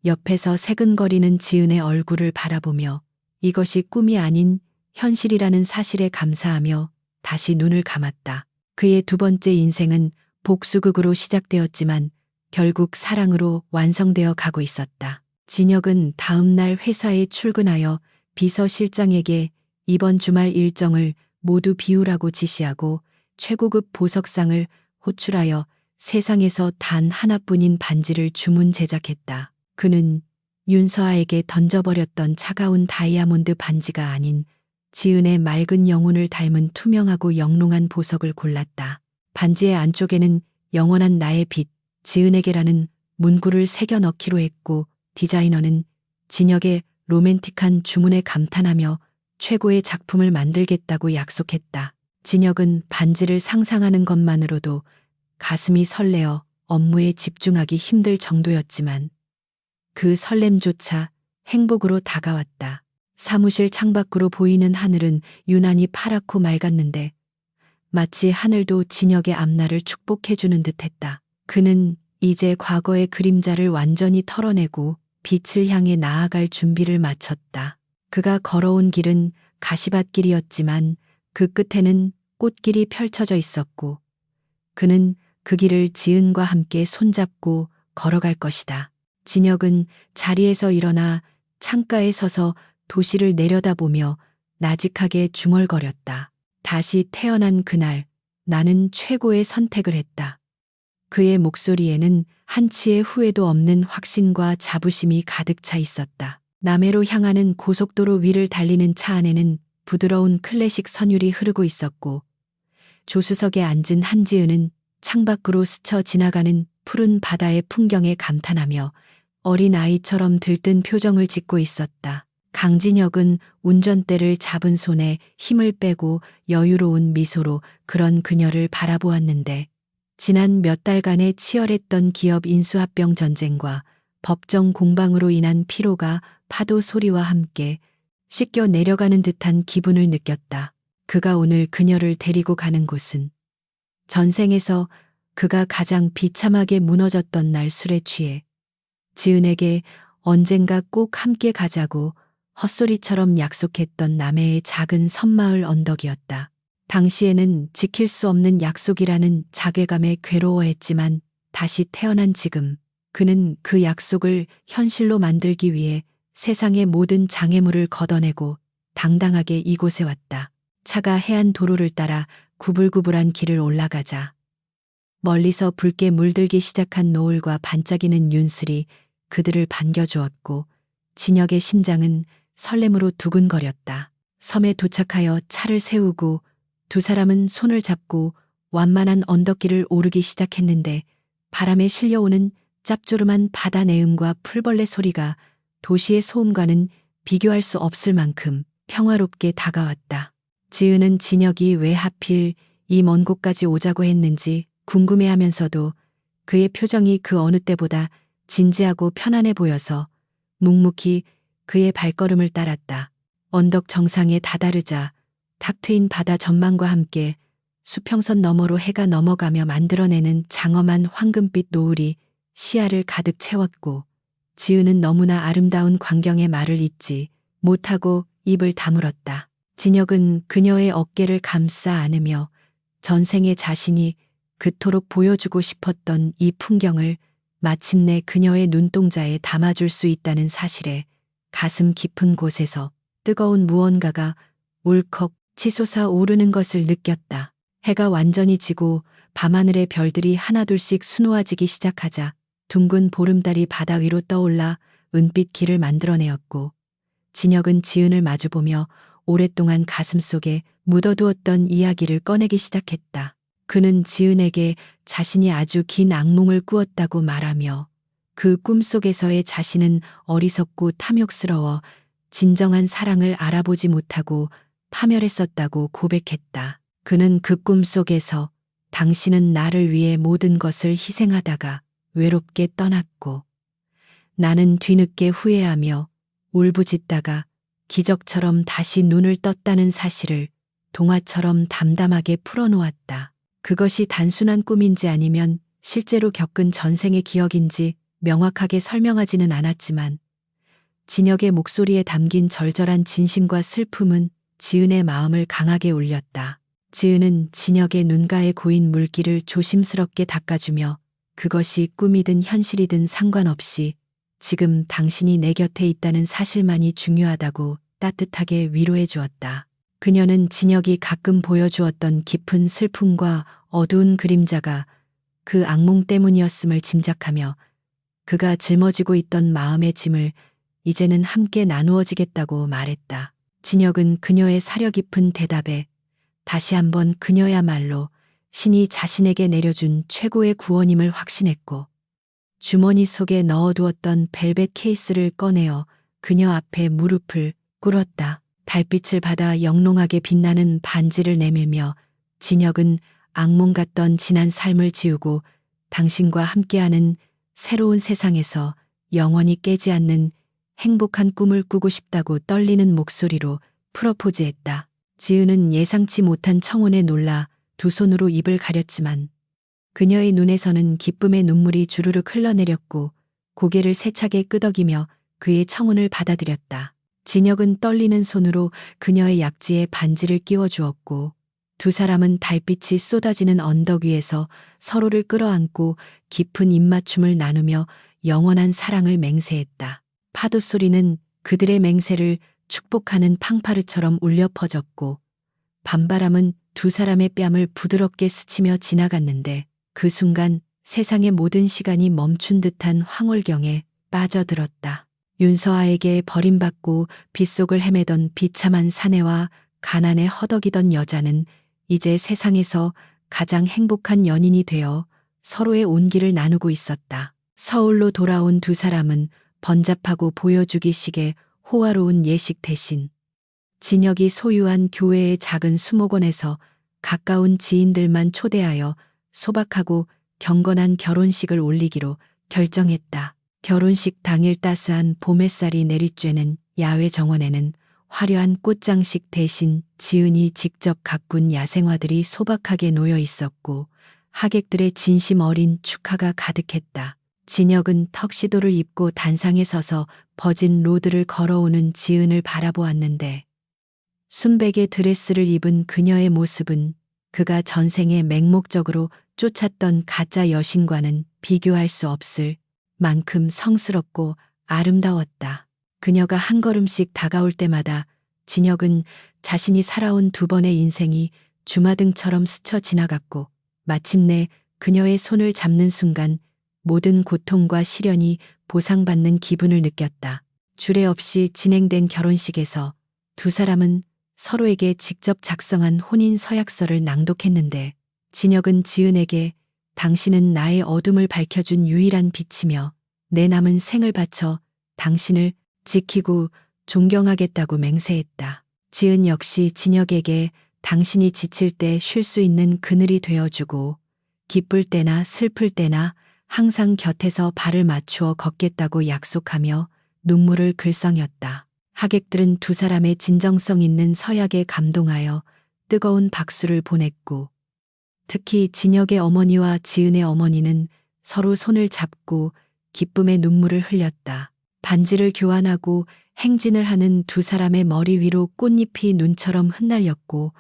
옆에서 새근거리는 지은의 얼굴을 바라보며 이것이 꿈이 아닌 현실이라는 사실에 감사하며 다시 눈을 감았다. 그의 두 번째 인생은 복수극으로 시작되었지만 결국 사랑으로 완성되어 가고 있었다. 진혁은 다음 날 회사에 출근하여 비서실장에게 이번 주말 일정을 모두 비우라고 지시하고 최고급 보석상을 호출하여 세상에서 단 하나뿐인 반지를 주문 제작했다. 그는 윤서아에게 던져버렸던 차가운 다이아몬드 반지가 아닌 지은의 맑은 영혼을 닮은 투명하고 영롱한 보석을 골랐다. 반지의 안쪽에는 영원한 나의 빛, 지은에게라는 문구를 새겨 넣기로 했고 디자이너는 진혁의 로맨틱한 주문에 감탄하며 최고의 작품을 만들겠다고 약속했다. 진혁은 반지를 상상하는 것만으로도 가슴이 설레어 업무에 집중하기 힘들 정도였지만 그 설렘조차 행복으로 다가왔다. 사무실 창밖으로 보이는 하늘은 유난히 파랗고 맑았는데 마치 하늘도 진혁의 앞날을 축복해주는 듯했다. 그는 이제 과거의 그림자를 완전히 털어내고 빛을 향해 나아갈 준비를 마쳤다. 그가 걸어온 길은 가시밭길이었지만 그 끝에는 꽃길이 펼쳐져 있었고 그는 그 길을 지은과 함께 손잡고 걸어갈 것이다. 진혁은 자리에서 일어나 창가에 서서 도시를 내려다보며 나직하게 중얼거렸다. 다시 태어난 그날 나는 최고의 선택을 했다. 그의 목소리에는 한치의 후회도 없는 확신과 자부심이 가득 차 있었다. 남해로 향하는 고속도로 위를 달리는 차 안에는 부드러운 클래식 선율이 흐르고 있었고 조수석에 앉은 한지은은 창밖으로 스쳐 지나가는 푸른 바다의 풍경에 감탄하며 어린 아이처럼 들뜬 표정을 짓고 있었다. 강진혁은 운전대를 잡은 손에 힘을 빼고 여유로운 미소로 그런 그녀를 바라보았는데 지난 몇 달간의 치열했던 기업 인수합병 전쟁과 법정 공방으로 인한 피로가 파도 소리와 함께 씻겨 내려가는 듯한 기분을 느꼈다. 그가 오늘 그녀를 데리고 가는 곳은 전생에서 그가 가장 비참하게 무너졌던 날 술에 취해 지은에게 언젠가 꼭 함께 가자고 헛소리처럼 약속했던 남해의 작은 섬마을 언덕이었다. 당시에는 지킬 수 없는 약속이라는 자괴감에 괴로워했지만 다시 태어난 지금 그는 그 약속을 현실로 만들기 위해 세상의 모든 장애물을 걷어내고 당당하게 이곳에 왔다. 차가 해안 도로를 따라 구불구불한 길을 올라가자 멀리서 붉게 물들기 시작한 노을과 반짝이는 윤슬이 그들을 반겨주었고 진혁의 심장은 설렘으로 두근거렸다. 섬에 도착하여 차를 세우고 두 사람은 손을 잡고 완만한 언덕길을 오르기 시작했는데 바람에 실려오는 짭조름한 바다 내음과 풀벌레 소리가 도시의 소음과는 비교할 수 없을 만큼 평화롭게 다가왔다. 지은은 진혁이 왜 하필 이 먼 곳까지 오자고 했는지 궁금해하면서도 그의 표정이 그 어느 때보다 진지하고 편안해 보여서 묵묵히 그의 발걸음을 따랐다. 언덕 정상에 다다르자 탁 트인 바다 전망과 함께 수평선 너머로 해가 넘어가며 만들어내는 장엄한 황금빛 노을이 시야를 가득 채웠고 지은은 너무나 아름다운 광경의 말을 잇지 못하고 입을 다물었다. 진혁은 그녀의 어깨를 감싸 안으며 전생의 자신이 그토록 보여주고 싶었던 이 풍경을 마침내 그녀의 눈동자에 담아줄 수 있다는 사실에 가슴 깊은 곳에서 뜨거운 무언가가 울컥 치솟아 오르는 것을 느꼈다. 해가 완전히 지고 밤하늘의 별들이 하나둘씩 수놓아지기 시작하자 둥근 보름달이 바다 위로 떠올라 은빛 길을 만들어내었고 진혁은 지은을 마주보며 오랫동안 가슴속에 묻어두었던 이야기를 꺼내기 시작했다. 그는 지은에게 자신이 아주 긴 악몽을 꾸었다고 말하며 그 꿈속에서의 자신은 어리석고 탐욕스러워 진정한 사랑을 알아보지 못하고 파멸했었다고 고백했다. 그는 그 꿈속에서 당신은 나를 위해 모든 것을 희생하다가 외롭게 떠났고 나는 뒤늦게 후회하며 울부짖다가 기적처럼 다시 눈을 떴다는 사실을 동화처럼 담담하게 풀어놓았다. 그것이 단순한 꿈인지 아니면 실제로 겪은 전생의 기억인지 명확하게 설명하지는 않았지만 진혁의 목소리에 담긴 절절한 진심과 슬픔은 지은의 마음을 강하게 울렸다. 지은은 진혁의 눈가에 고인 물기를 조심스럽게 닦아주며 그것이 꿈이든 현실이든 상관없이 지금 당신이 내 곁에 있다는 사실만이 중요하다고 따뜻하게 위로해 주었다. 그녀는 진혁이 가끔 보여주었던 깊은 슬픔과 어두운 그림자가 그 악몽 때문이었음을 짐작하며 그가 짊어지고 있던 마음의 짐을 이제는 함께 나누어지겠다고 말했다. 진혁은 그녀의 사려 깊은 대답에 다시 한번 그녀야말로 신이 자신에게 내려준 최고의 구원임을 확신했고 주머니 속에 넣어두었던 벨벳 케이스를 꺼내어 그녀 앞에 무릎을 꿇었다. 달빛을 받아 영롱하게 빛나는 반지를 내밀며 진혁은 악몽 같던 지난 삶을 지우고 당신과 함께하는 새로운 세상에서 영원히 깨지 않는 행복한 꿈을 꾸고 싶다고 떨리는 목소리로 프러포즈했다. 지은은 예상치 못한 청혼에 놀라 두 손으로 입을 가렸지만 그녀의 눈에서는 기쁨의 눈물이 주르륵 흘러내렸고 고개를 세차게 끄덕이며 그의 청혼을 받아들였다. 진혁은 떨리는 손으로 그녀의 약지에 반지를 끼워주었고 두 사람은 달빛이 쏟아지는 언덕 위에서 서로를 끌어안고 깊은 입맞춤을 나누며 영원한 사랑을 맹세했다. 파도 소리는 그들의 맹세를 축복하는 팡파르처럼 울려 퍼졌고 밤바람은 두 사람의 뺨을 부드럽게 스치며 지나갔는데 그 순간 세상의 모든 시간이 멈춘 듯한 황홀경에 빠져들었다. 윤서아에게 버림받고 빗속을 헤매던 비참한 사내와 가난에 허덕이던 여자는 이제 세상에서 가장 행복한 연인이 되어 서로의 온기를 나누고 있었다. 서울로 돌아온 두 사람은 번잡하고 보여주기식의 호화로운 예식 대신 진혁이 소유한 교회의 작은 수목원에서 가까운 지인들만 초대하여 소박하고 경건한 결혼식을 올리기로 결정했다. 결혼식 당일 따스한 봄 햇살이 내리쬐는 야외 정원에는 화려한 꽃장식 대신 지은이 직접 가꾼 야생화들이 소박하게 놓여 있었고 하객들의 진심 어린 축하가 가득했다. 진혁은 턱시도를 입고 단상에 서서 버진 로드를 걸어오는 지은을 바라보았는데 순백의 드레스를 입은 그녀의 모습은 그가 전생에 맹목적으로 쫓았던 가짜 여신과는 비교할 수 없을 만큼 성스럽고 아름다웠다. 그녀가 한 걸음씩 다가올 때마다 진혁은 자신이 살아온 두 번의 인생이 주마등처럼 스쳐 지나갔고 마침내 그녀의 손을 잡는 순간 모든 고통과 시련이 보상받는 기분을 느꼈다. 주례 없이 진행된 결혼식에서 두 사람은 서로에게 직접 작성한 혼인 서약서를 낭독했는데 진혁은 지은에게 당신은 나의 어둠을 밝혀준 유일한 빛이며 내 남은 생을 바쳐 당신을 지키고 존경하겠다고 맹세했다. 지은 역시 진혁에게 당신이 지칠 때 쉴 수 있는 그늘이 되어주고 기쁠 때나 슬플 때나 항상 곁에서 발을 맞추어 걷겠다고 약속하며 눈물을 글썽였다. 하객들은 두 사람의 진정성 있는 서약에 감동하여 뜨거운 박수를 보냈고 특히 진혁의 어머니와 지은의 어머니는 서로 손을 잡고 기쁨의 눈물을 흘렸다. 반지를 교환하고 행진을 하는 두 사람의 머리 위로 꽃잎이 눈처럼 흩날렸고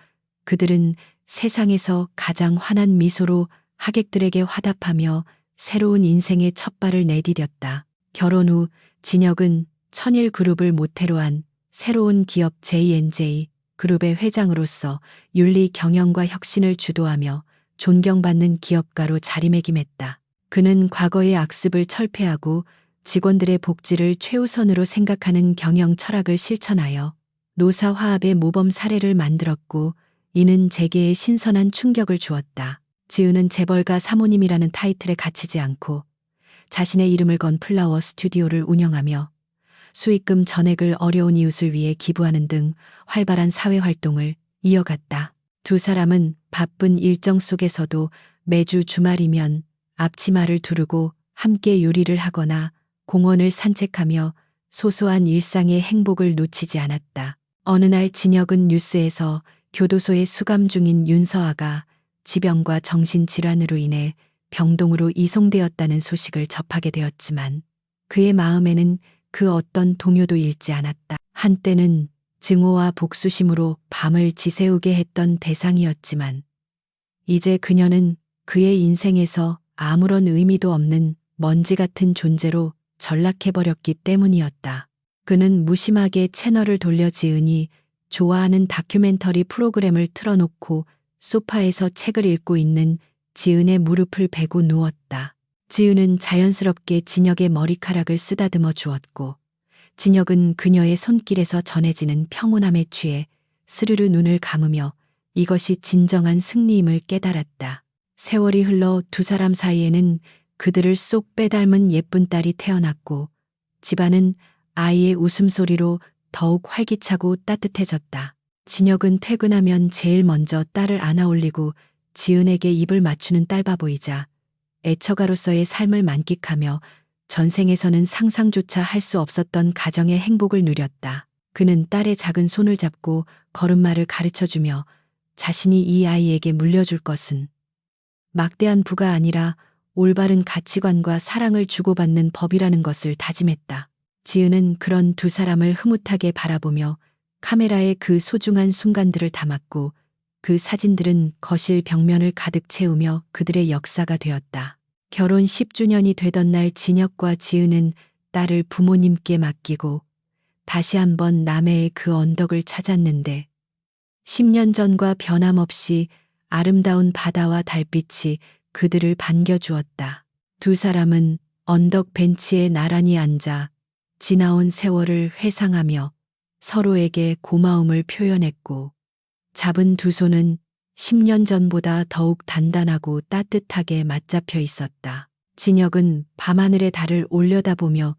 그들은 세상에서 가장 환한 미소로 하객들에게 화답하며 새로운 인생의 첫 발을 내디뎠다. 결혼 후 진혁은 천일 그룹을 모태로 한 새로운 기업 J&J 그룹의 회장으로서 윤리 경영과 혁신을 주도하며 존경받는 기업가로 자리매김했다. 그는 과거의 악습을 철폐하고 직원들의 복지를 최우선으로 생각하는 경영 철학을 실천하여 노사 화합의 모범 사례를 만들었고 이는 재계에 신선한 충격을 주었다. 지은은 재벌가 사모님이라는 타이틀에 갇히지 않고 자신의 이름을 건 플라워 스튜디오를 운영하며 수익금 전액을 어려운 이웃을 위해 기부하는 등 활발한 사회활동을 이어갔다. 두 사람은 바쁜 일정 속에서도 매주 주말이면 앞치마를 두르고 함께 요리를 하거나 공원을 산책하며 소소한 일상의 행복을 놓치지 않았다. 어느 날 진혁은 뉴스에서 교도소에 수감 중인 윤서아가 지병과 정신질환으로 인해 병동으로 이송되었다는 소식을 접하게 되었지만 그의 마음에는 그 어떤 동요도 잃지 않았다. 한때는 증오와 복수심으로 밤을 지새우게 했던 대상이었지만 이제 그녀는 그의 인생에서 아무런 의미도 없는 먼지 같은 존재로 전락해버렸기 때문이었다. 그는 무심하게 채널을 돌려 지은이 좋아하는 다큐멘터리 프로그램을 틀어놓고 소파에서 책을 읽고 있는 지은의 무릎을 베고 누웠다. 지은은 자연스럽게 진혁의 머리카락을 쓰다듬어 주었고 진혁은 그녀의 손길에서 전해지는 평온함에 취해 스르르 눈을 감으며 이것이 진정한 승리임을 깨달았다. 세월이 흘러 두 사람 사이에는 그들을 쏙 빼닮은 예쁜 딸이 태어났고 집안은 아이의 웃음소리로 더욱 활기차고 따뜻해졌다. 진혁은 퇴근하면 제일 먼저 딸을 안아 올리고 지은에게 입을 맞추는 딸바보이자 애처가로서의 삶을 만끽하며 전생에서는 상상조차 할 수 없었던 가정의 행복을 누렸다. 그는 딸의 작은 손을 잡고 걸음마를 가르쳐주며 자신이 이 아이에게 물려줄 것은 막대한 부가 아니라 올바른 가치관과 사랑을 주고받는 법이라는 것을 다짐했다. 지은은 그런 두 사람을 흐뭇하게 바라보며 카메라에 그 소중한 순간들을 담았고 그 사진들은 거실 벽면을 가득 채우며 그들의 역사가 되었다. 결혼 10주년이 되던 날 진혁과 지은은 딸을 부모님께 맡기고 다시 한번 남해의 그 언덕을 찾았는데 10년 전과 변함없이 아름다운 바다와 달빛이 그들을 반겨주었다. 두 사람은 언덕 벤치에 나란히 앉아 지나온 세월을 회상하며 서로에게 고마움을 표현했고 잡은 두 손은 10년 전보다 더욱 단단하고 따뜻하게 맞잡혀 있었다. 진혁은 밤하늘의 달을 올려다보며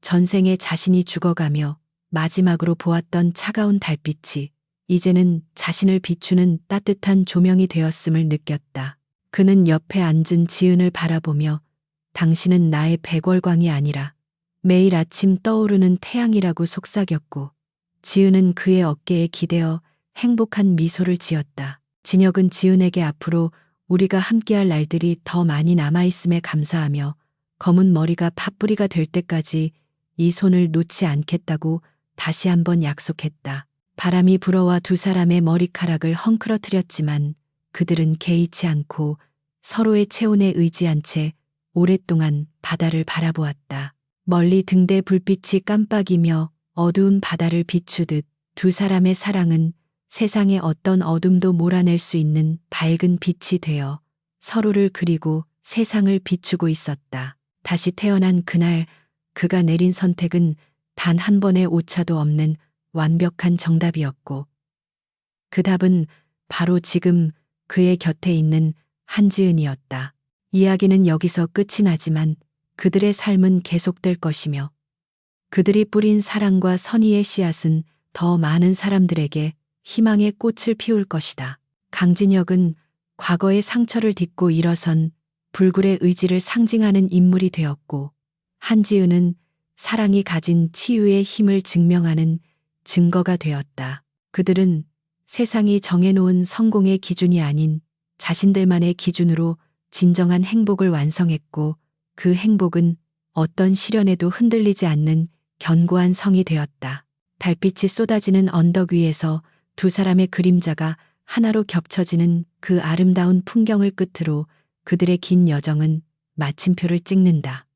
전생에 자신이 죽어가며 마지막으로 보았던 차가운 달빛이 이제는 자신을 비추는 따뜻한 조명이 되었음을 느꼈다. 그는 옆에 앉은 지은을 바라보며 당신은 나의 백월광이 아니라 매일 아침 떠오르는 태양이라고 속삭였고 지은은 그의 어깨에 기대어 행복한 미소를 지었다. 진혁은 지은에게 앞으로 우리가 함께할 날들이 더 많이 남아있음에 감사하며 검은 머리가 팥뿌리가 될 때까지 이 손을 놓지 않겠다고 다시 한번 약속했다. 바람이 불어와 두 사람의 머리카락을 헝클어뜨렸지만 그들은 개의치 않고 서로의 체온에 의지한 채 오랫동안 바다를 바라보았다. 멀리 등대 불빛이 깜빡이며 어두운 바다를 비추듯 두 사람의 사랑은 세상의 어떤 어둠도 몰아낼 수 있는 밝은 빛이 되어 서로를 그리고 세상을 비추고 있었다. 다시 태어난 그날 그가 내린 선택은 단 한 번의 오차도 없는 완벽한 정답이었고 그 답은 바로 지금 그의 곁에 있는 한지은이었다. 이야기는 여기서 끝이 나지만 그들의 삶은 계속될 것이며 그들이 뿌린 사랑과 선의의 씨앗은 더 많은 사람들에게 희망의 꽃을 피울 것이다. 강진혁은 과거의 상처를 딛고 일어선 불굴의 의지를 상징하는 인물이 되었고 한지은은 사랑이 가진 치유의 힘을 증명하는 증거가 되었다. 그들은 세상이 정해놓은 성공의 기준이 아닌 자신들만의 기준으로 진정한 행복을 완성했고 그 행복은 어떤 시련에도 흔들리지 않는 견고한 성이 되었다. 달빛이 쏟아지는 언덕 위에서 두 사람의 그림자가 하나로 겹쳐지는 그 아름다운 풍경을 끝으로 그들의 긴 여정은 마침표를 찍는다.